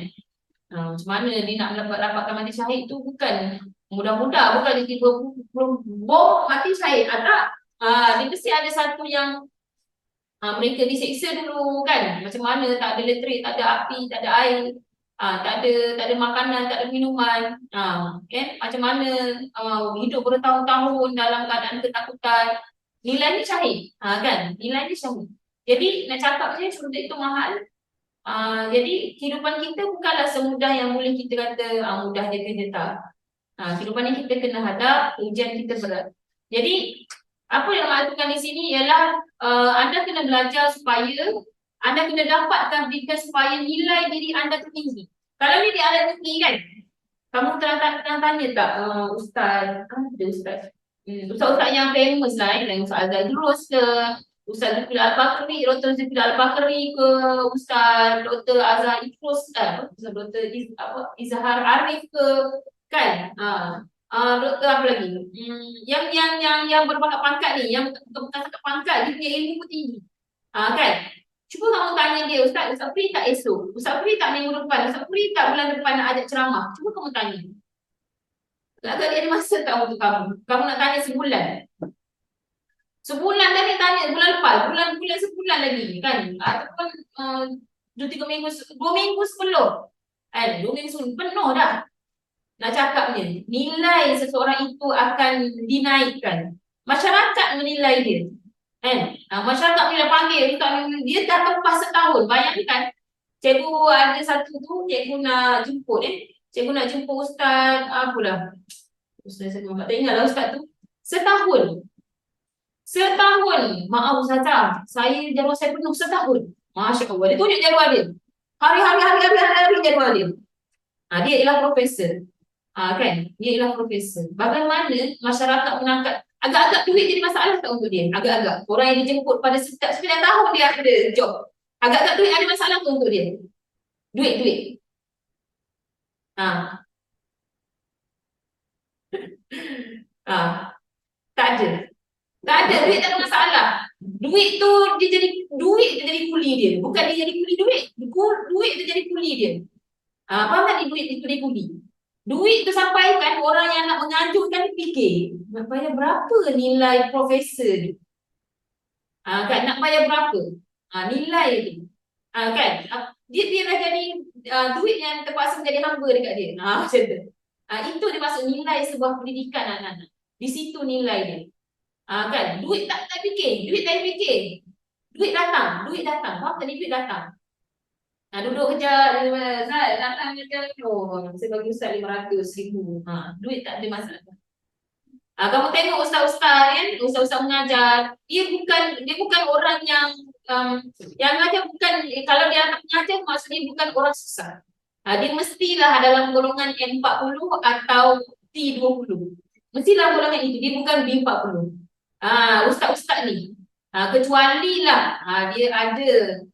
Macam mana dia nak dapatkan mati syahid tu bukan mudah-mudah, bukan dia tiba bom mati syahid. Tak. Dia mesti ada satu yang mereka diseksa dulu kan. Macam mana tak ada elektrik, tak ada api, tak ada air. tak ada makanan, tak ada minuman. Kan? Macam mana hidup bertahun-tahun dalam keadaan ketakutan. Nilai ni syahid. Kan? Nilai ni syahid. Jadi nak cakap je syurga itu mahal. Jadi kehidupan kita bukanlah semudah yang boleh kita kata mudah je ke tak. Kehidupan ni kita kena hadap, ujian kita berat. Jadi apa yang maksudkan di sini ialah anda kena belajar supaya anda kena dapatkan pendidikan supaya nilai diri anda tu tinggi. Kalau ni di alat tinggi kan, kamu pernah tanya tak ustaz, ada ustaz? Ustaz-ustaz yang famous lah, yang Ustaz Azhar Durus ke, Ustaz Zulkifli Al-Bakri, Dr. Zulkifli Al-Bakri ke, Ustaz Dr. Azhar Idrus, Ustaz Dr. Izhar Arif ke, kan? Doktor apa lagi? Yang berpangkat-pangkat ni, yang bukan setakat pangkat, dia punya ilmu pun tinggi. Kan? Cuba kamu tanya dia, Ustaz free tak esok? Ustaz free tak minggu depan? Ustaz free tak bulan depan nak ajak ceramah? Cuba kamu tanya. Agak dia ada masa tak untuk kamu? Kamu nak tanya sebulan? Sebulan dah dia tanya, bulan lepas, bulan sebulan lagi, kan? Ataupun 2-3 minggu, 2 minggu sebelum. 2 minggu sebelum, penuh dah. Nak cakapnya, nilai seseorang itu akan dinaikkan. Masyarakat menilai dia. Masyarakat bila panggil, dia dah lepas setahun. Bayangkan, cikgu ada satu tu, cikgu nak jemput. Cikgu nak jemput ustaz, apalah. Ustaz saya tak ingatlah ustaz tu. Setahun. Maaf ustazah, jadual saya penuh setahun. Masya Allah, dia tunjuk jadual dia. Hari-hari jadual dia. Dia ialah profesor. Kan? Dia ialah profesor. Bagaimana masyarakat menangkap agak-agak duit jadi masalah tak untuk dia? Agak-agak. Orang yang dijemput pada setiap 9 tahun dia ada job. Agak-agak duit ada masalah tak untuk dia? Duit. Tak ada. Duit tak ada masalah. Duit tu dia jadi kuli dia. Bukan dia jadi kuli duit. Duit tu jadi kuli dia. Faham tak duit itu jadi kuli? Duit tu sampaikan orang yang nak menganjurkan fikir. Nak bayar berapa nilai profesor ni? Kan? Nak bayar berapa? Nilai dia. Kan? Dia dah jadi duit yang terpaksa menjadi hamba dekat dia. Macam tu. Itu dia maksud nilai sebuah pendidikan anak-anak. Di situ nilai dia. Kan? Duit tak fikir. Duit datang. Faham tak? Duit datang. Duduk kerja, datang kerja, saya bagi ustaz 500,000. Duit tak ada masalah. Kamu tengok ustaz-ustaz kan, ustaz-ustaz mengajar, dia bukan orang yang mengajar bukan, kalau dia anak mengajar maksudnya bukan orang susah. Dia mestilah dalam golongan M40 atau T20. Mestilah golongan itu, dia bukan B40. Ustaz-ustaz ni. Kecuali lah dia ada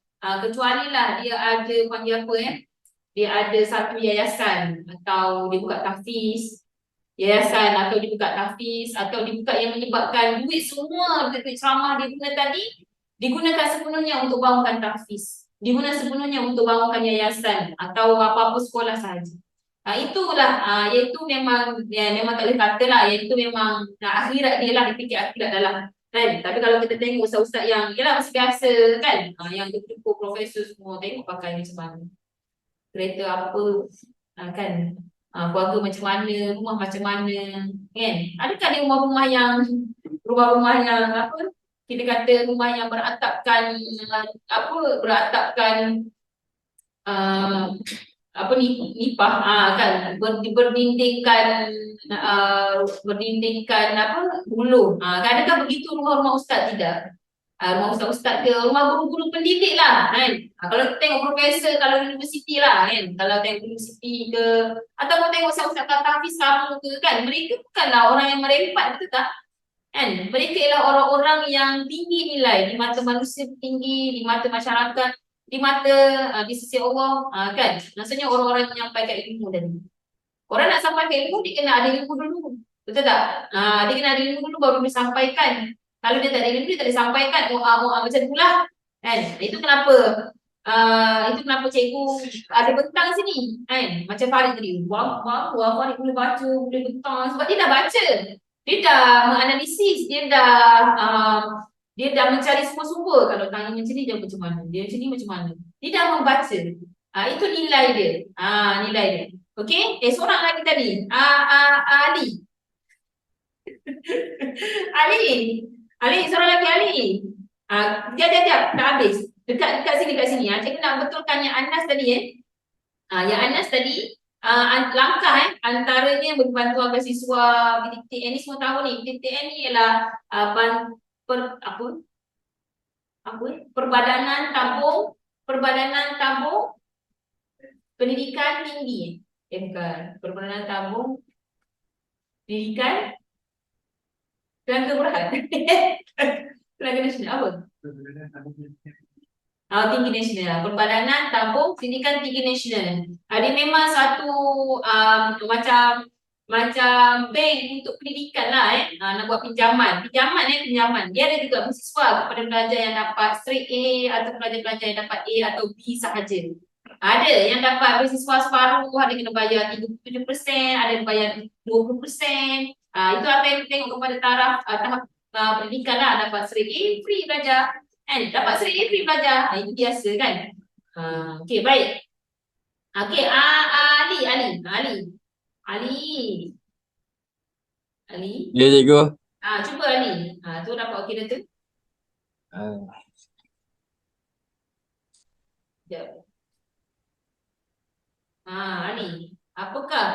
panggil apa dia ada satu yayasan atau dia buka tahfiz yayasan atau dia buka tahfiz atau dia buka yang menyebabkan duit semua duit ceramah dia guna tadi digunakan sepenuhnya untuk bangunkan tahfiz, digunakan sepenuhnya untuk bangunkan yayasan atau apa-apa sekolah sahaja. Itulah iaitu memang tak boleh kata lah, iaitu memang akhirat dia lah, dia fikir akhirat dalam. Kan? Tapi kalau kita tengok ustaz-ustaz yang ialah masih biasa kan, yang cukup profesor semua, tengok pakai macam mana, kereta apa, kan, keluarga macam mana, rumah macam mana, kan? Adakah dia rumah-rumah yang apa? Kita kata rumah yang beratapkan nipah, kan, berdindingkan buluh. Adakah begitu rumah-rumah ustaz? Tidak. Rumah ustaz-ustaz ke rumah guru-guru pendidik lah kan. Kalau kita tengok profesor, kalau universiti lah kan, kalau tengok universiti ke ataupun tengok ustaz-ustaz tahfiz sama ke kan, mereka bukanlah orang yang merempat, betul tak? Kan? Mereka ialah orang-orang yang tinggi nilai di mata manusia, tinggi di mata masyarakat, di mata di sisi Allah, kan? Maksudnya orang-orang yang menyampaikan ilmu tadi. Orang nak sampaikan ilmu, dia kena ada ilmu dulu. Betul tak? Dia kena ada ilmu dulu baru disampaikan. Kalau dia tak ada ilmu, dia tak disampaikan. Macam itulah. Kan? Itu kenapa cikgu ada bentang sini. Kan? Macam Farid tadi. Wah, Farid boleh baca, boleh bentang. Sebab dia dah baca. Dia dah menganalisis. Dia dah mencari sumber-sumber. Kalau tanya macam ni, dia macam mana? Dia macam ni macam mana? Dia dah membaca. Itu nilai dia. Nilai dia. Okey? Seorang lagi tadi. Ali. Ali. Ali, seorang lagi Ali. Jap. Dah habis. Dekat sini. Cikgu nak betulkan yang Anas tadi yang Anas tadi langkah antaranya bagi bantuan beasiswa PTTN ni semua tahu ni. PTTN ni ialah Perbadanan Tabung Pendidikan Tinggi. Bukan. Perbadanan Tabung Pendidikan Tenaga Berhad. Tenaga Nasional apa? Tinggi Nasional. Perbadanan Tabung Pendidikan Tinggi Nasional. Dia memang satu macam bank untuk pendidikan lah nak buat pinjaman. Pinjaman. Dia ada juga beasiswa kepada pelajar yang dapat straight A atau pelajar-pelajar yang dapat A atau B sahaja. Ada yang dapat beasiswa separuh, ada kena bayar 37%, ada yang bayar 20%. Itu apa yang tengok kepada tahap pendidikan lah. Dapat straight A, free belajar. Dapat straight A, free belajar. Itu biasa kan. Okey, baik. Okey, Ali. Ya, cikgu. Cuba Ali. Tu dapat okey dah tu. Sekejap. Ali. Apakah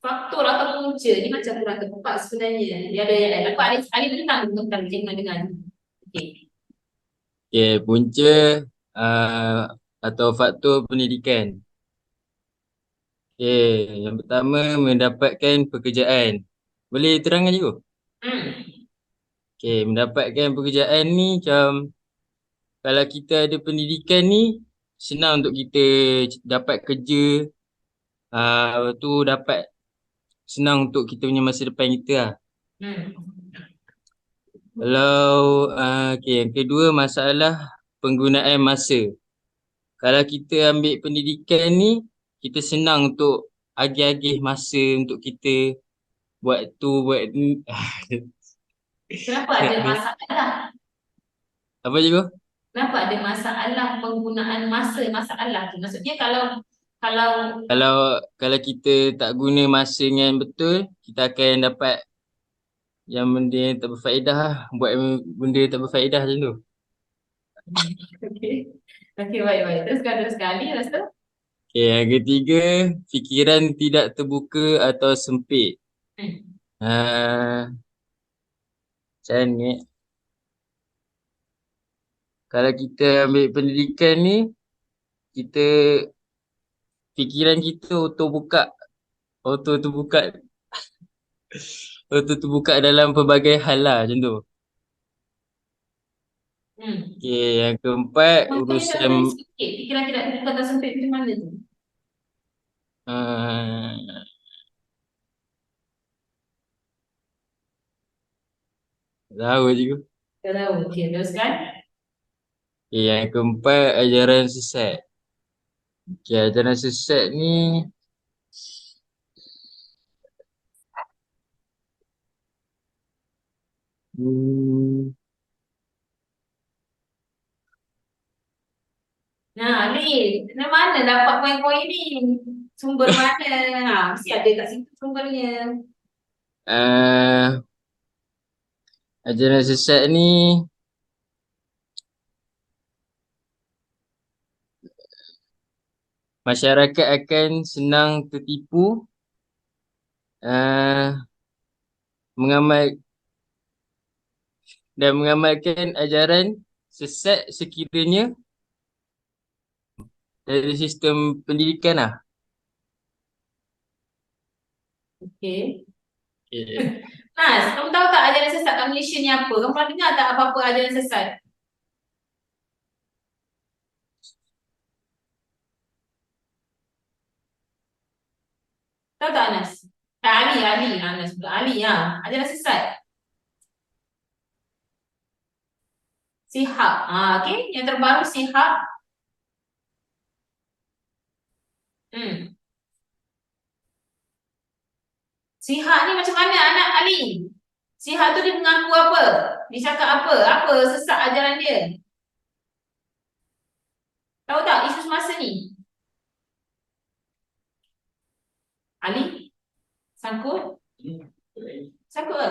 faktor atau punca? Ni macam kurang tepat sebenarnya. Dia ada yang dapat Ali tentang cikgu dengan. Okey. Okay, punca atau faktor pendidikan. Okay, yang pertama mendapatkan pekerjaan. Boleh terangkan cikgu? Okay, mendapatkan pekerjaan ni macam kalau kita ada pendidikan ni senang untuk kita dapat kerja. Lepas tu dapat senang untuk kita punya masa depan kita lah. Kalau okay, yang kedua masalah penggunaan masa. Kalau kita ambil pendidikan ni, kita senang untuk agih-agih masa untuk kita buat tu, buat ni. Kenapa ada masalah? Apa cikgu? Kenapa ada masalah penggunaan masalah tu? Maksudnya kalau Kalau kita tak guna masa dengan betul, kita akan dapat yang benda yang tak berfaedah lah. Buat benda yang tak berfaedah macam tu. Okey, baik. Teruskan Ali, lepas tu. Okay, yang ketiga, fikiran tidak terbuka atau sempit. Macam ni. Kalau kita ambil pendidikan ni, fikiran kita auto terbuka dalam pelbagai hal lah macam tu. Okay, yang keempat urusan fikiran tidak terbuka atau sempit macam mana tu? tahu cikgu. Tak tahu. Okey, teruskan. Okay, yang keempat ajaran sesat. Okay, ajaran sesat ni Ali, dari mana dapat poin-poin ni? Sumber mana? Mesti ada kat situ sumbernya. ajaran sesat ni masyarakat akan senang tertipu mengamalkan ajaran sesat sekiranya dari sistem pendidikan lah. Okey. Okay. Nas, kamu tahu tak ajaran sesat kat Malaysia ni apa? Kamu pernah dengar tak apa-apa ajaran sesat? Tahu tak Anas? Ali, Anas pula. Ali, ajaran sesat. Sihab. Okey, yang terbaru Sihab. Sihab ni macam mana anak Ali? Sihab tu dia mengaku apa? Dia cakap apa? Apa sesat ajaran dia? Tahu tak isu semasa ni? Ali, sangkut? Sangkut ke?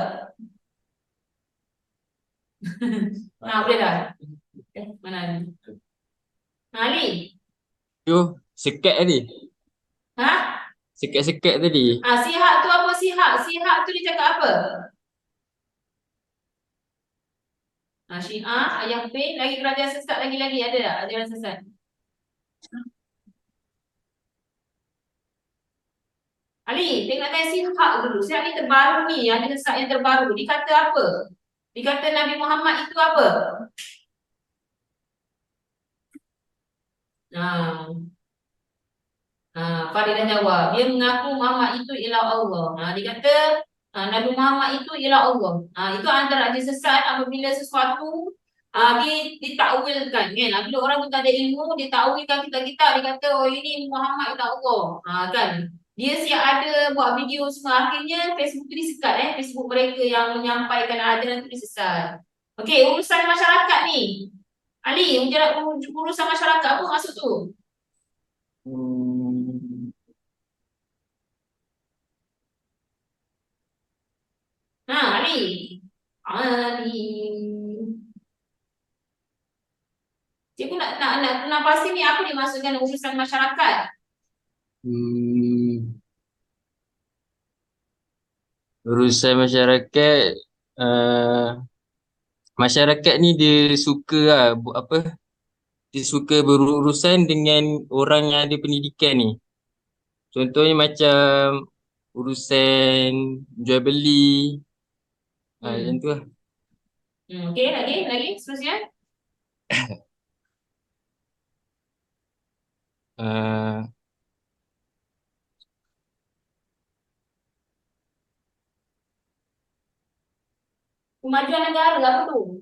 Boleh dah. Mana Ali? Ali? Tu, sekat tadi. Ha? Sekat-sekat tadi. Sihat tu apa sihat? Sihat tu dia cakap apa? Syiah, ayah Bin, lagi kerajaan sesat lagi-lagi ada tak ajaran sesat? Ali, tengok tanya sihat dulu. Sihat ni terbaru ni, ada sesat yang terbaru. Dikata apa? Dikata Nabi Muhammad itu apa? Ha, Farid dah jawab. Dia mengaku Muhammad itu ialah Allah. Dia kata Nabi Muhammad itu ialah Allah. Itu antara dia sesat apabila sesuatu ditakwilkan kan. Bila orang tu tak ada ilmu, dia takwilkan kita dia kata oh ini Muhammad ialah Allah. Kan. Dia siap ada buat video semua. Akhirnya Facebook tu disekat Facebook mereka yang menyampaikan ajaran tu disesat. Okey, urusan masyarakat ni. Ali, urusan masyarakat apa maksud tu? Hmm. Ali. Ali. Cikgu nak pasti ni apa dimaksudkan urusan masyarakat? Urusan masyarakat, masyarakat ni dia suka dia suka berurusan dengan orang yang ada pendidikan ni. Contohnya macam urusan jual beli, macam tu lah. Okey, lagi seterusnya. Uh, Kemajuan negara apa tu?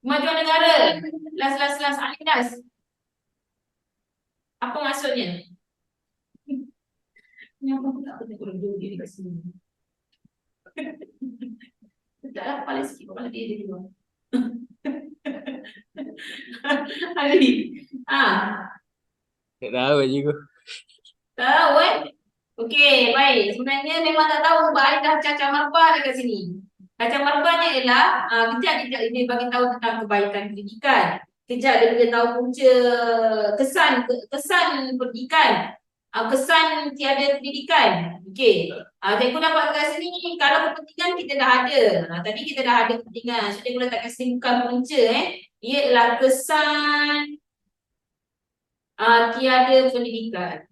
Kemajuan negara. Last. Alidas. Apa maksudnya? Kenapa aku tak pernah kurang diri kat sini? Letaklah kepala sikit, kepala dia di luar. Ali. tak tahu cikgu. Tahu Okey, baik. Sebenarnya memang tak tahu sebab I dah cacah marbah dekat sini. Cacah marbahnya ialah kejap dia bagi tahu tentang kebaikan pendidikan. Kejap dia bagi tahu punca kesan pendidikan. Kesan tiada pendidikan. Okey. Cikgu dapat kat sini kalau kepentingan kita dah ada. Tadi kita dah ada kepentingan. So cikgu letak kat sini bukan punca Ia ialah kesan tiada pendidikan.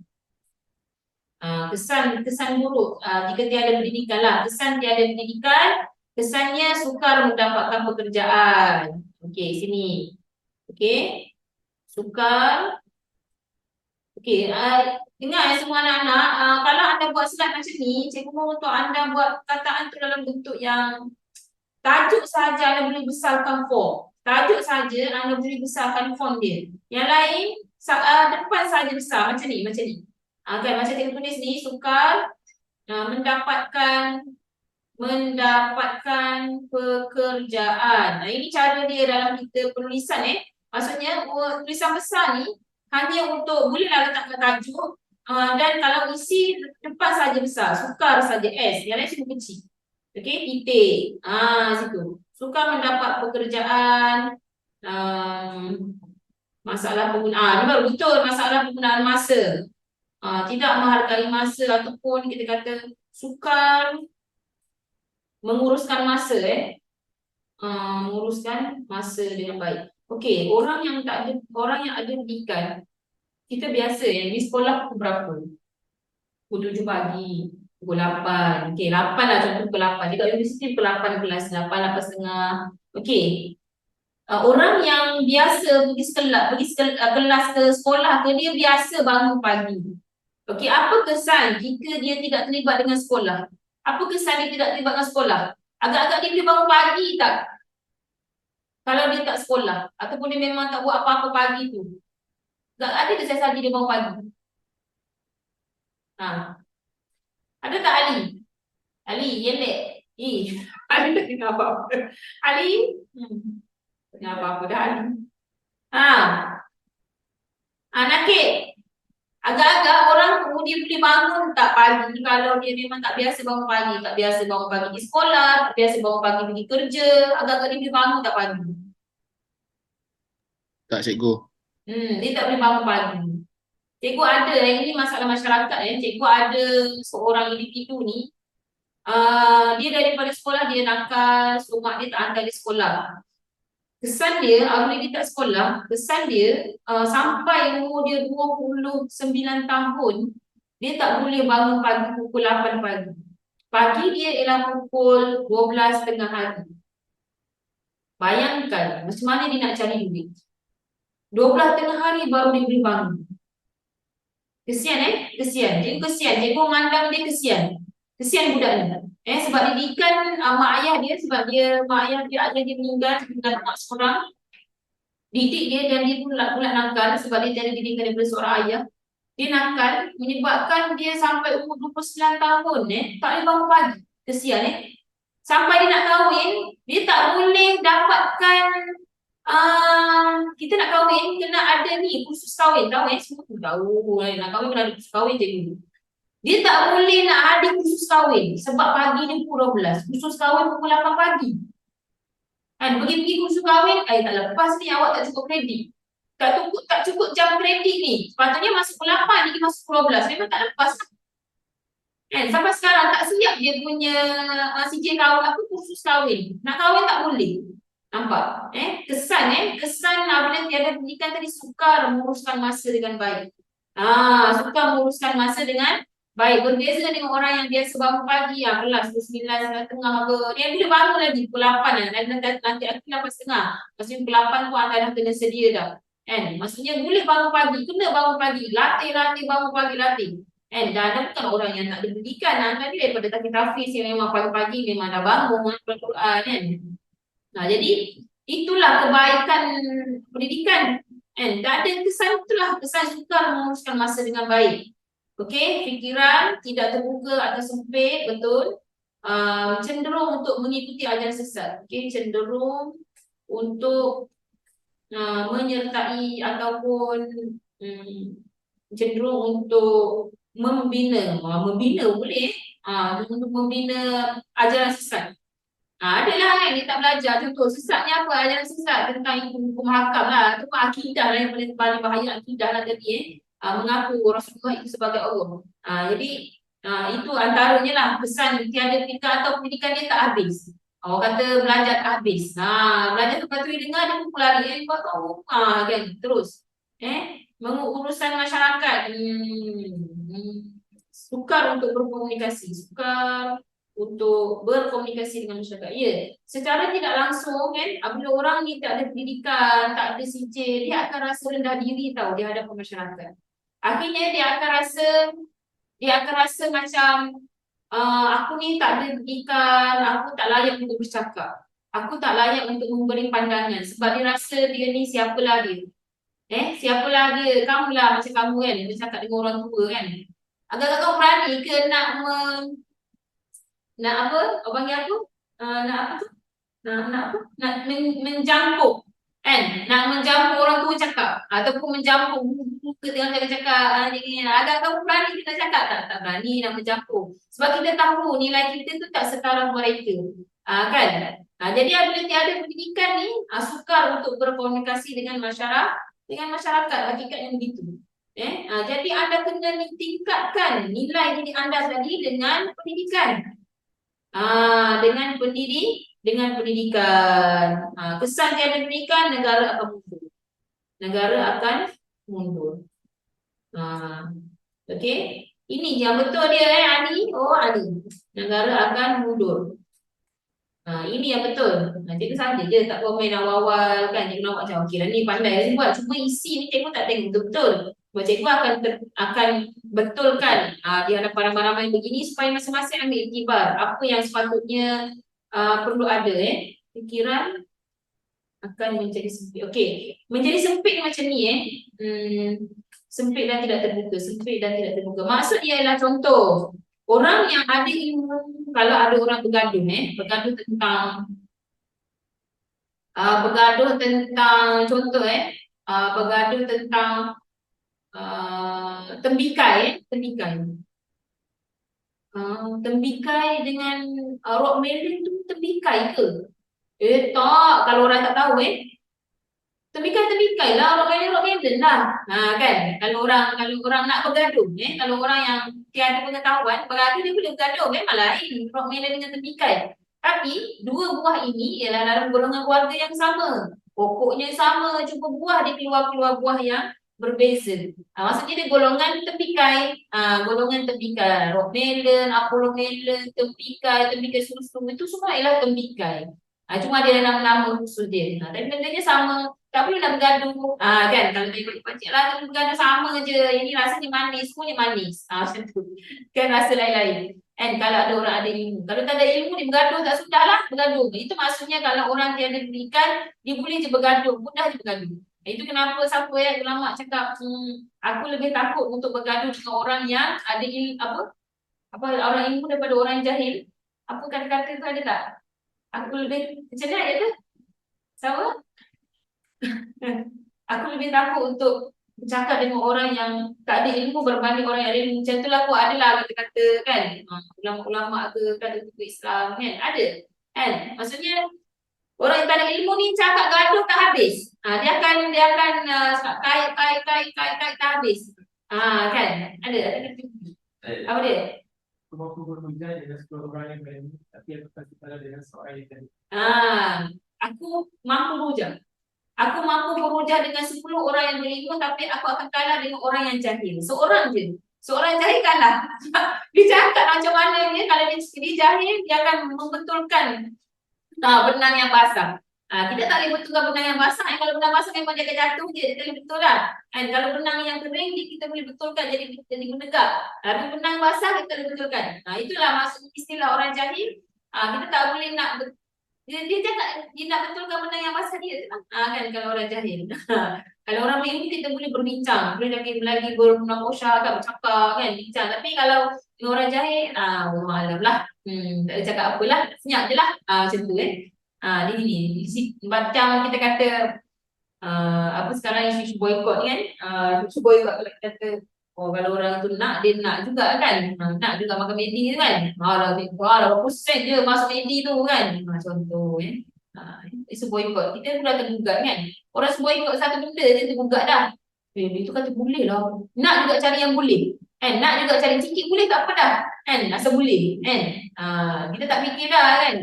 Kesan buruk jika tiada pendidikan lah. Kesan tiada pendidikan, kesannya sukar mendapatkan pekerjaan. Okey, sini. Okey. Sukar. Okey, dengar semua anak-anak, kalau anda buat slide macam ni, cikgu mohon untuk anda buat perkataan tu dalam bentuk yang tajuk saja anda boleh besarkan font. Tajuk saja anda boleh besarkan font dia. Yang lain depan saja besar macam ni. Kan macam cikgu tulis ni, sukar mendapatkan pekerjaan. Ini cara dia dalam kita penulisan Maksudnya tulisan besar ni hanya untuk bolehlah letakkan tajuk dan kalau isi depan saja besar, sukar saja S, yang lain semua kecil. Okey, titik. Situ. Sukar mendapat pekerjaan. Masalah penggunaan. Ini baru betul masalah penggunaan masa. Tidak menghargai masa ataupun kita kata sukar menguruskan masa menguruskan masa dengan baik. Okey, orang yang ada pendidikan, kita biasa di sekolah pukul berapa? Pukul 7 pagi, pukul 8. Okey, 8 lah contoh pukul 8. Dekat universiti pukul 8 kelas 8, 8.30. Okey. Orang yang biasa pergi kelas ke sekolah ke, dia biasa bangun pagi. Okey, apa kesan jika dia tidak terlibat dengan sekolah? Apa kesan dia tidak terlibat dengan sekolah? Agak-agak dia boleh bangun pagi tak? Kalau dia tak sekolah ataupun dia memang tak buat apa-apa pagi tu. Tak ada ke saya dia bangun pagi? Ada tak Ali? Ali, yelek. Ali tak kena apa-apa. Ali, kena apa-apa dah Ali. Nakik. Agak-agak orang tu dia boleh bangun tak pagi kalau dia memang tak biasa bangun pagi, tak biasa bangun pagi pergi sekolah, tak biasa bangun pagi pergi kerja, agak-agak dia boleh bangun tak pagi. Tak, cikgu. Dia tak boleh bangun pagi. Cikgu ada, ini masalah masyarakat cikgu ada seorang individu ni, dia daripada sekolah dia nakal, mak dia tak hantar dia sekolah. Kesan dia, apabila dia tak sekolah, kesan dia sampai umur dia 29 tahun, dia tak boleh bangun pagi pukul 8 pagi. Pagi dia ialah pukul 12 tengah hari. Bayangkan macam mana dia nak cari duit. 12 tengah hari baru dia boleh bangun. Kesian kesian. Cikgu kesian. Cikgu memandang dia kesian. Kesian budak ni. Sebab didikan mak ayah dia, sebab mak ayah dia meninggal, tinggal anak seorang. Didik dia dan dia pula nakal sebab dia tiada didikan daripada seorang ayah. Dia nakal menyebabkan dia sampai umur 29 tahun tak boleh bangun pagi. Kesian Sampai dia nak kahwin, dia tak boleh dapatkan kita nak kahwin kena ada ni kursus kahwin. Tahu semua tu tahu. Nak kahwin kena ada kursus kahwin je. Dia tak boleh nak ada kursus kahwin sebab pagi dia pukul 12. Kursus kahwin pukul 8 pagi. Pergi kursus kahwin, tak lepas ni awak tak cukup kredit. Tak cukup jam kredit ni. Sepatutnya masuk pukul 8, ni masuk pukul 12. Memang tak lepas. Sampai sekarang tak siap dia punya CJ kahwin apa kursus kahwin. Nak kahwin tak boleh. Nampak? Kesan apabila tiada pendidikan tadi sukar menguruskan masa dengan baik. Sukar menguruskan masa dengan baik. Berbeza dengan orang yang biasa bangun pagi, kelas pukul 9, 9:30 apa. Dia boleh bangun lagi pukul 8 nanti aku 8:30. Maksudnya pukul 8 pun anda dah kena sedia dah. Maksudnya boleh bangun pagi, kena bangun pagi, latih bangun pagi latih. Dan anda bukan orang yang tak ada pendidikan. Anda ni daripada Takin Hafiz yang memang pagi-pagi memang dah bangun Al-Quran jadi itulah kebaikan pendidikan. Tak ada kesan itulah, kesan sukar menguruskan masa dengan baik. Fikiran tidak terbuka atau sempit, betul. Cenderung untuk mengikuti ajaran sesat. Cenderung untuk menyertai ataupun cenderung untuk membina boleh. Untuk membina ajaran sesat. Adalah dia tak belajar. Contoh sesatnya apa? Ajaran sesat tentang hukum hakam lah. Itu akidah lah yang paling bahaya. Akidah lah tadi mengaku Rasulullah itu sebagai Allah. Jadi itu antaranya lah pesan tiada pendidikan atau pendidikan dia tak habis. Orang kata belajar tak habis. Belajar lepas tu dia dengar dia pun lari. Kau tahu kan terus. Mengurusan masyarakat. Sukar untuk berkomunikasi. Sukar untuk berkomunikasi dengan masyarakat. Secara tidak langsung apabila orang ni tak ada pendidikan, tak ada CJ, dia akan rasa rendah diri tahu di hadapan masyarakat. Akhirnya dia akan rasa macam aku ni tak ada pendidikan, aku tak layak untuk bercakap. Aku tak layak untuk memberi pandangan sebab dia rasa dia ni siapalah dia. Siapalah dia, kamulah macam kamu bercakap dengan orang tua Agak-agak kau berani ke nak menjampuk nak menjampuk orang tua cakap ataupun menjampuk muka dengan cakap agak kamu berani kita cakap tak berani nak menjampuk sebab kita tahu nilai kita tu tak setara mereka jadi apabila tiada pendidikan ni sukar untuk berkomunikasi dengan masyarakat hakikatnya begitu. Jadi anda kena tingkatkan nilai diri anda tadi dengan pendidikan. Dengan pendidikan. Kesan tiada pendidikan, negara akan mundur. Ini yang betul dia Ali. Ali. Negara akan mundur. Ini yang betul. Cikgu saja je tak komen awal-awal kan. Cikgu nampak macam okey lah ni pandai dia buat. Cuma isi ni cikgu tak tengok betul-betul. Cikgu akan betulkan di hadapan ramai-ramai begini supaya masing-masing ambil iktibar apa yang sepatutnya perlu ada fikiran akan menjadi sempit. Menjadi sempit ni macam ni sempit dan tidak terbuka. Maksud dia ialah contoh orang yang ada ilmu, kalau ada orang bergaduh bergaduh tentang contoh bergaduh tentang tembikai tembikai dengan rock melon tu tembikai ke? Tak, kalau orang tak tahu tembikai lah, rock melon lah. Kan, kalau orang nak bergaduh kalau orang yang tiada pengetahuan bergaduh, dia boleh bergaduh memang lain rock melon dengan tembikai. Tapi dua buah ini ialah dalam golongan keluarga yang sama, pokoknya sama, cuma buah dia keluar buah yang berbeza. Maksudnya dia golongan tembikai, rock melon, apollo melon, tembikai susu, itu semua ialah tembikai. Cuma dia dalam nama khusus dia. Tapi bendanya sama, tak perlu nak bergaduh. Kan, kalau tengok pakcik lah, bergaduh sama je. Yang ni rasanya manis, semuanya manis. Macam tu. Kan rasa lain-lain. Kan, kalau ada orang ada ilmu. Kalau tak ada ilmu, dia bergaduh tak sudahlah bergaduh. Itu maksudnya kalau orang dia ada pendidikan, dia boleh je bergaduh, mudah je bergaduh. Itu kenapa siapa ulama cakap aku lebih takut untuk bergaduh dengan orang yang ada ilmu, orang ilmu daripada orang yang jahil. Apa kata-kata tu ada tak? Aku lebih macam mana tu? Sama? Aku lebih takut untuk bercakap dengan orang yang tak ada ilmu berbanding orang yang ada ilmu. Macam tu lah aku adalah kata-kata kan, ulama-ulama ke kata Islam kan, ada kan. Maksudnya orang yang tak ada ilmu ni cakap gaduh tak habis. Dia akan kait tak habis. Kan, ada kata apa dia? Aku mampu berhujah dengan 10 orang yang berani, tapi aku tak kalah dengan seorang yang berani. Aku mampu berhujah. Aku mampu berhujah dengan 10 orang yang berilmu, tapi aku akan kalah dengan orang yang jahil. Seorang je. Seorang jahil kalah. Dia cakap macam mana dia, kalau dia jahil, dia akan membetulkan benang yang basah. Kita tak boleh betulkan benang yang basah. Kalau benang basah memang dia akan jatuh je, dia tak boleh betul lah. Kalau benang yang kering, kita boleh betulkan jadi menegak. Tapi benang basah kita boleh betulkan. Itulah maksud istilah orang jahil. Kita tak boleh nak dia cakap dia nak betulkan benang yang basah dia kan, kalau orang jahil. Kalau orang berilmu kita boleh berbincang, boleh lagi bermunakosha kan, bercakap kan, bincang. Tapi kalau dengan orang jahil, malam lah. Tak ada cakap apalah, senyap je lah. Macam tu Dia ni macam kita kata sekarang isu boycott kan. Isu boycott kalau kita kata kalau orang tu nak, dia nak juga kan, nak juga makan McD kan. Berapa persen je masuk McD tu kan. Contoh isu boycott, kita pula tergugat kan. Orang boycott satu benda je tergugat dah. Itu kata boleh lah. Nak juga cari yang boleh kan, nak juga cari sikit boleh tak apa dah kan, asal boleh kan. Kita tak fikir dah kan.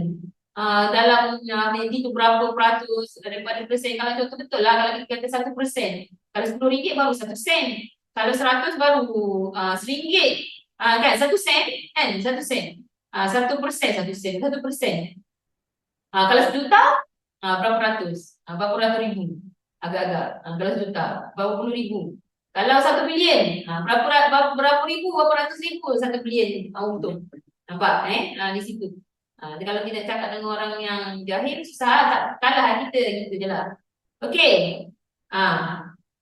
Dalam McD tu berapa peratus daripada persen. Kalau contoh betul lah, kalau kita kata 1%, kalau RM10 baru 1 sen. Kalau 100 baru RM1 kan, 1 sen kan, 1 sen. 1%, 1 sen, 1%. Kalau 1 juta berapa ratus? Berapa ratus ribu? Agak-agak. Kalau 1 juta berapa puluh ribu? Kalau 1 bilion berapa ribu, berapa ratus ribu 1 bilion untung. Nampak di situ. Kalau kita cakap dengan orang yang jahil, susah, tak kalah kita, gitu je lah. Okey.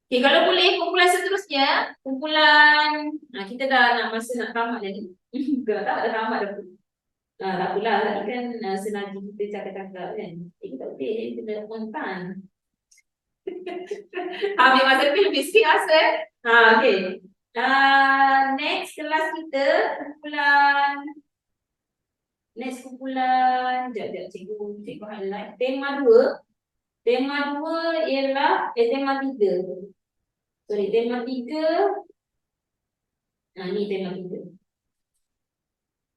Okay, kalau boleh kumpulan seterusnya, kita dah nak masa nak tamat jadi. Kalau tak ada tamat dah. Tak apalah, tadi kan sengaja kita cakap-cakap kan. Kita tak boleh, kita dah spontan. Ambil masa lebih sikit masa okay. Next kelas kita kumpulan cikgu highlight tema 2 ialah tema 3. Tema 3 ni tema 3.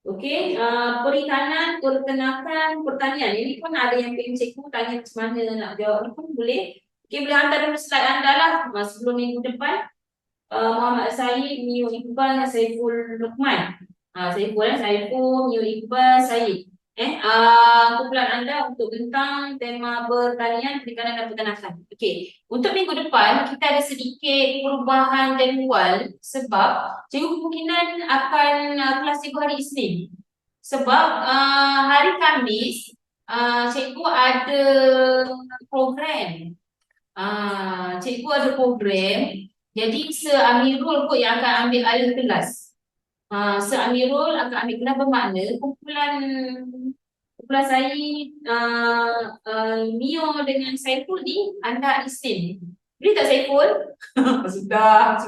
Okey, perikanan, peternakan, pertanian. Ini pun ada yang pengen cikgu tanya macam mana nak jawab ni pun boleh. Okey, boleh hantar dulu slide anda lah sebelum minggu depan. Muhammad Said, Mio Iqbal, Saiful Luqman. Saiful, Mio Iqbal, Said. Kumpulan anda untuk tentang tema pertanian, perikanan dan peternakan. Okey, untuk minggu depan kita ada sedikit perubahan jadual sebab cikgu kemungkinan akan kelas cikgu hari Isnin. Sebab hari Khamis cikgu ada program. Cikgu ada program. Jadi Amirul kot yang akan ambil alih kelas. Seamirul akan ambil kenapa bermakna kumpulan saya Mio dengan Saiful ni anda Isnin. Boleh tak Saiful? Sudah.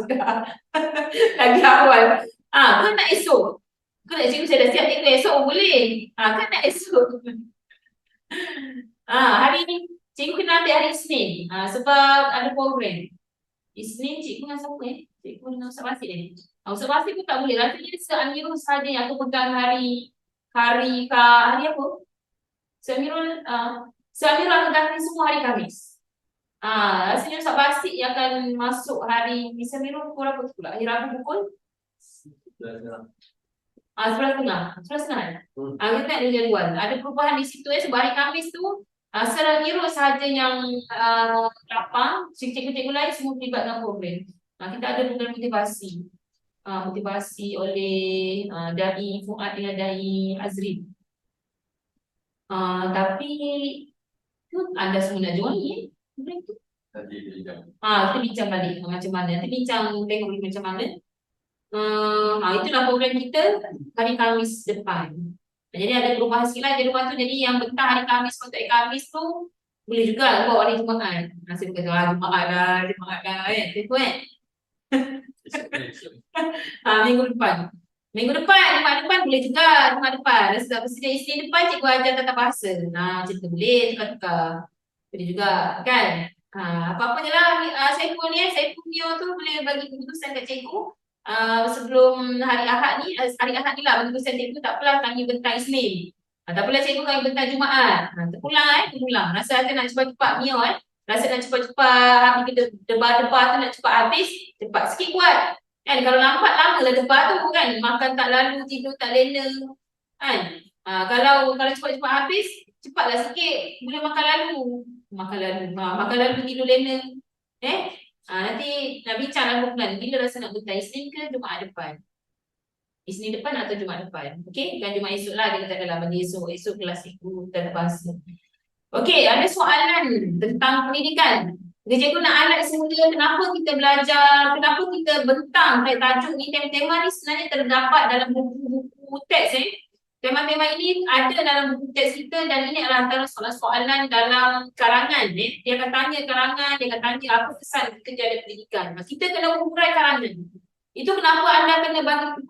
Lagi awal. Kau nak esok? Kau nak cikgu saya dah siap cikgu esok boleh. Kan nak esok. Hari ni cikgu kena ambil hari Isnin. Sebab ada program. Isnin cikgu dengan siapa Cikgu dengan Ustaz Basit ni. Ustaz Basit pun tak boleh. Rasanya Seamirul saja yang aku pegang hari apa? Seamirul akan ganti semua hari Khamis. Rasanya Ustaz Basit yang akan masuk hari Seamirul pukul berapa tu pula? Hari Rabu pukul 11.30. 11.30. Kita nak ada jadual. Ada perubahan di situ sebab hari Khamis tu Seamirul sahaja yang lapang. Cikgu-cikgu lain semua terlibat dengan program. Kita ada program motivasi oleh Dai Fuad dengan Dai Azrin. Tapi anda semua nak join program tu. Kita bincang balik macam mana. Nanti bincang tengok macam mana. Itulah program kita hari Khamis depan. Jadi ada perubahan sikit lah jadual tu. Jadi yang betah hari Khamis, untuk hari Khamis tu boleh juga buat hari Jumaat. Saya kata Jumaat dah kan. Minggu depan. Jumaat depan boleh juga. Jumaat depan. Sebab bersedia Isnin depan cikgu ajar tata bahasa. Macam tu boleh tukar-tukar. Boleh juga kan. Apa-apa je lah. Saiful Mio tu boleh bagi keputusan kat cikgu. Sebelum hari Ahad ni lah bagi keputusan cikgu. Tak apalah kami bentang Isnin. Tak apalah cikgu kami bentang Jumaat. Terpulang. Rasa ada nak cepat-cepat Mio Rasa nak cepat-cepat habis debar-debar tu nak cepat habis. Cepat sikit buat. Kan kalau lambat lama lah debar tu kan. Makan tak lalu, tidur tak lena. Kan. Kalau cepat-cepat habis, cepatlah sikit. Boleh makan lalu. Makan lalu tidur lena. Nanti nak bincang dalam bulan. Bila rasa nak bentang Isnin ke Jumaat depan? Isnin depan atau Jumaat depan? Okey, kan Jumaat esok lah dia kata dalam bagi esok kelas cikgu tata bahasa. Okey, ada soalan tentang pendidikan. Cikgu nak highlight semula kenapa kita belajar, kenapa kita bentang tajuk ni. Tema-tema ni sebenarnya terdapat dalam buku-buku teks. Tema-tema ini ada dalam buku teks kita dan ini adalah antara soalan-soalan dalam karangan. Dia akan tanya karangan, dia akan tanya apa kesan kejadian pendidikan. Kita kena urai karangan. Itu kenapa anda kena bagi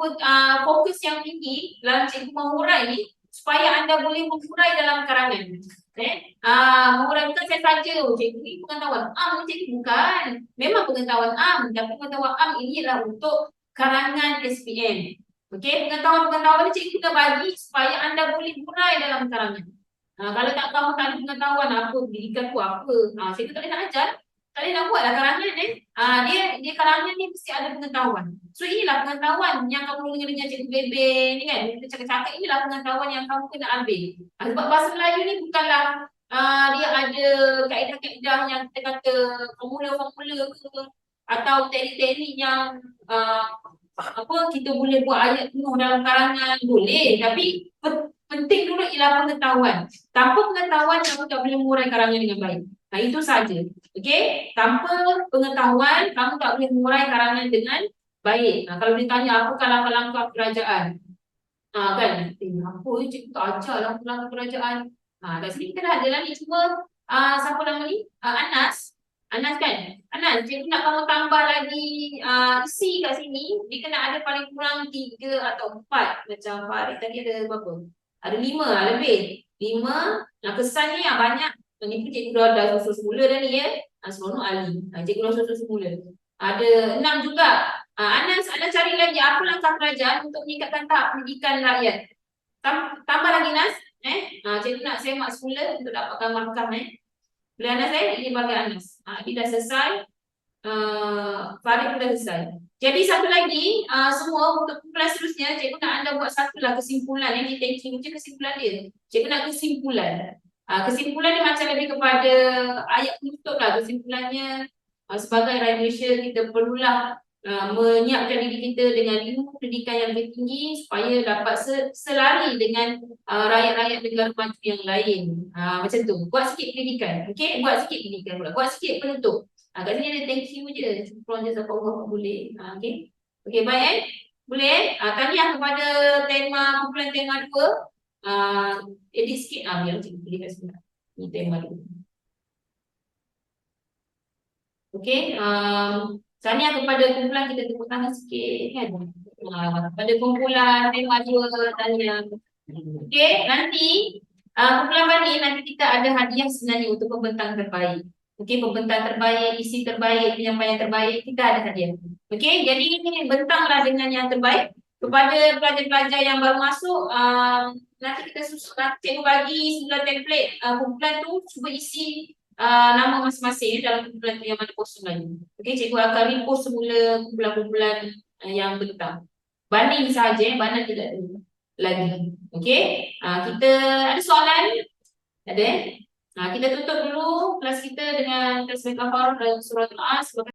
fokus yang tinggi dalam cikgu mengurai ni supaya anda boleh mengurai dalam karangan. Mengurai bukan saya saja. Cikgu ni pengetahuan cikgu bukan. Memang pengetahuan tapi pengetahuan ini adalah untuk karangan SPM. Okey, pengetahuan ni cikgu kena bagi supaya anda boleh urai dalam karangan. Kalau tak kamu tak ada pengetahuan apa pendidikan tu apa, cikgu tak boleh nak ajar. Tak boleh nak buat lah karangan dia karangan ni mesti ada pengetahuan. So inilah pengetahuan yang kamu dengar cikgu Bebe ni kan. Kita cakap-cakap inilah pengetahuan yang kamu kena ambil. Sebab bahasa Melayu ni bukanlah dia ada kaedah-kaedah yang kita kata formula-formula ke atau teknik-teknik yang kita boleh buat ayat penuh dalam karangan boleh, tapi penting dulu ialah pengetahuan. Tanpa pengetahuan kamu tak boleh mengurai karangan dengan baik. Itu saja. Okey, tanpa pengetahuan kamu tak boleh mengurai karangan dengan baik. Kalau ditanya apakah langkah-langkah kerajaan? Kan? Apa cikgu tak ajar langkah-langkah kerajaan? Kat sini kita dah ada lah ni semua. Siapa nama ni? Anas kan? Anas, cikgu nak kamu tambah lagi isi kat sini. Dia kena ada paling kurang 3 atau 4. Macam Farid tadi ada berapa? Ada 5 lebih. 5. Kesan ni yang banyak. Ni pun cikgu dah susun semula dah ni seronok Ali. Cikgu dah susun semula. Ada 6 juga. Anas cari lagi apa langkah kerajaan untuk meningkatkan tahap pendidikan rakyat. Tambah lagi Nas. Cikgu nak semak semula untuk dapatkan markah Boleh Anas ini bagi Anas. Dia dah selesai. Farid pun dah selesai. Jadi satu lagi, semua untuk kumpulan seterusnya, cikgu nak anda buat satulah kesimpulan. Ini thank you je kesimpulan dia. Cikgu nak kesimpulan. Kesimpulan ni macam lebih kepada ayat penutup lah. Kesimpulannya sebagai rakyat Malaysia kita perlulah menyiapkan diri kita dengan ilmu pendidikan yang lebih tinggi supaya dapat selari dengan rakyat-rakyat negara maju yang lain. Macam tu. Buat sikit pendidikan. Okey, buat sikit pendidikan pula. Buat sikit penutup. Kat sini ada thank you je. Syukur je siapa Allah boleh. Okey. Okey, baik Boleh? Tahniah kepada kumpulan tema 2. Edit sikit. Biar cikgu pilih kat sini. Ini tema 2. Okey. Tahniah kepada kumpulan, kita tepuk tangan sikit kan. Kepada kumpulan tema 2, tahniah. Okey, nanti kumpulan Bani, nanti kita ada hadiah sebenarnya untuk pembentang terbaik. Okey, pembentang terbaik, isi terbaik, penyampaian terbaik, kita ada hadiah. Okey, jadi bentanglah dengan yang terbaik. Kepada pelajar-pelajar yang baru masuk, nanti kita cikgu bagi 9 template. Kumpulan tu cuba isi nama masing-masing dalam kumpulan tu yang mana kosong lagi. Okey, cikgu akan repost semula kumpulan-kumpulan yang bentang. Bani sahaja, Bana tidak ada lagi. Okey, kita ada soalan? Ada? Kita tutup dulu kelas kita dengan tasbih kafar dalam surah Al-As.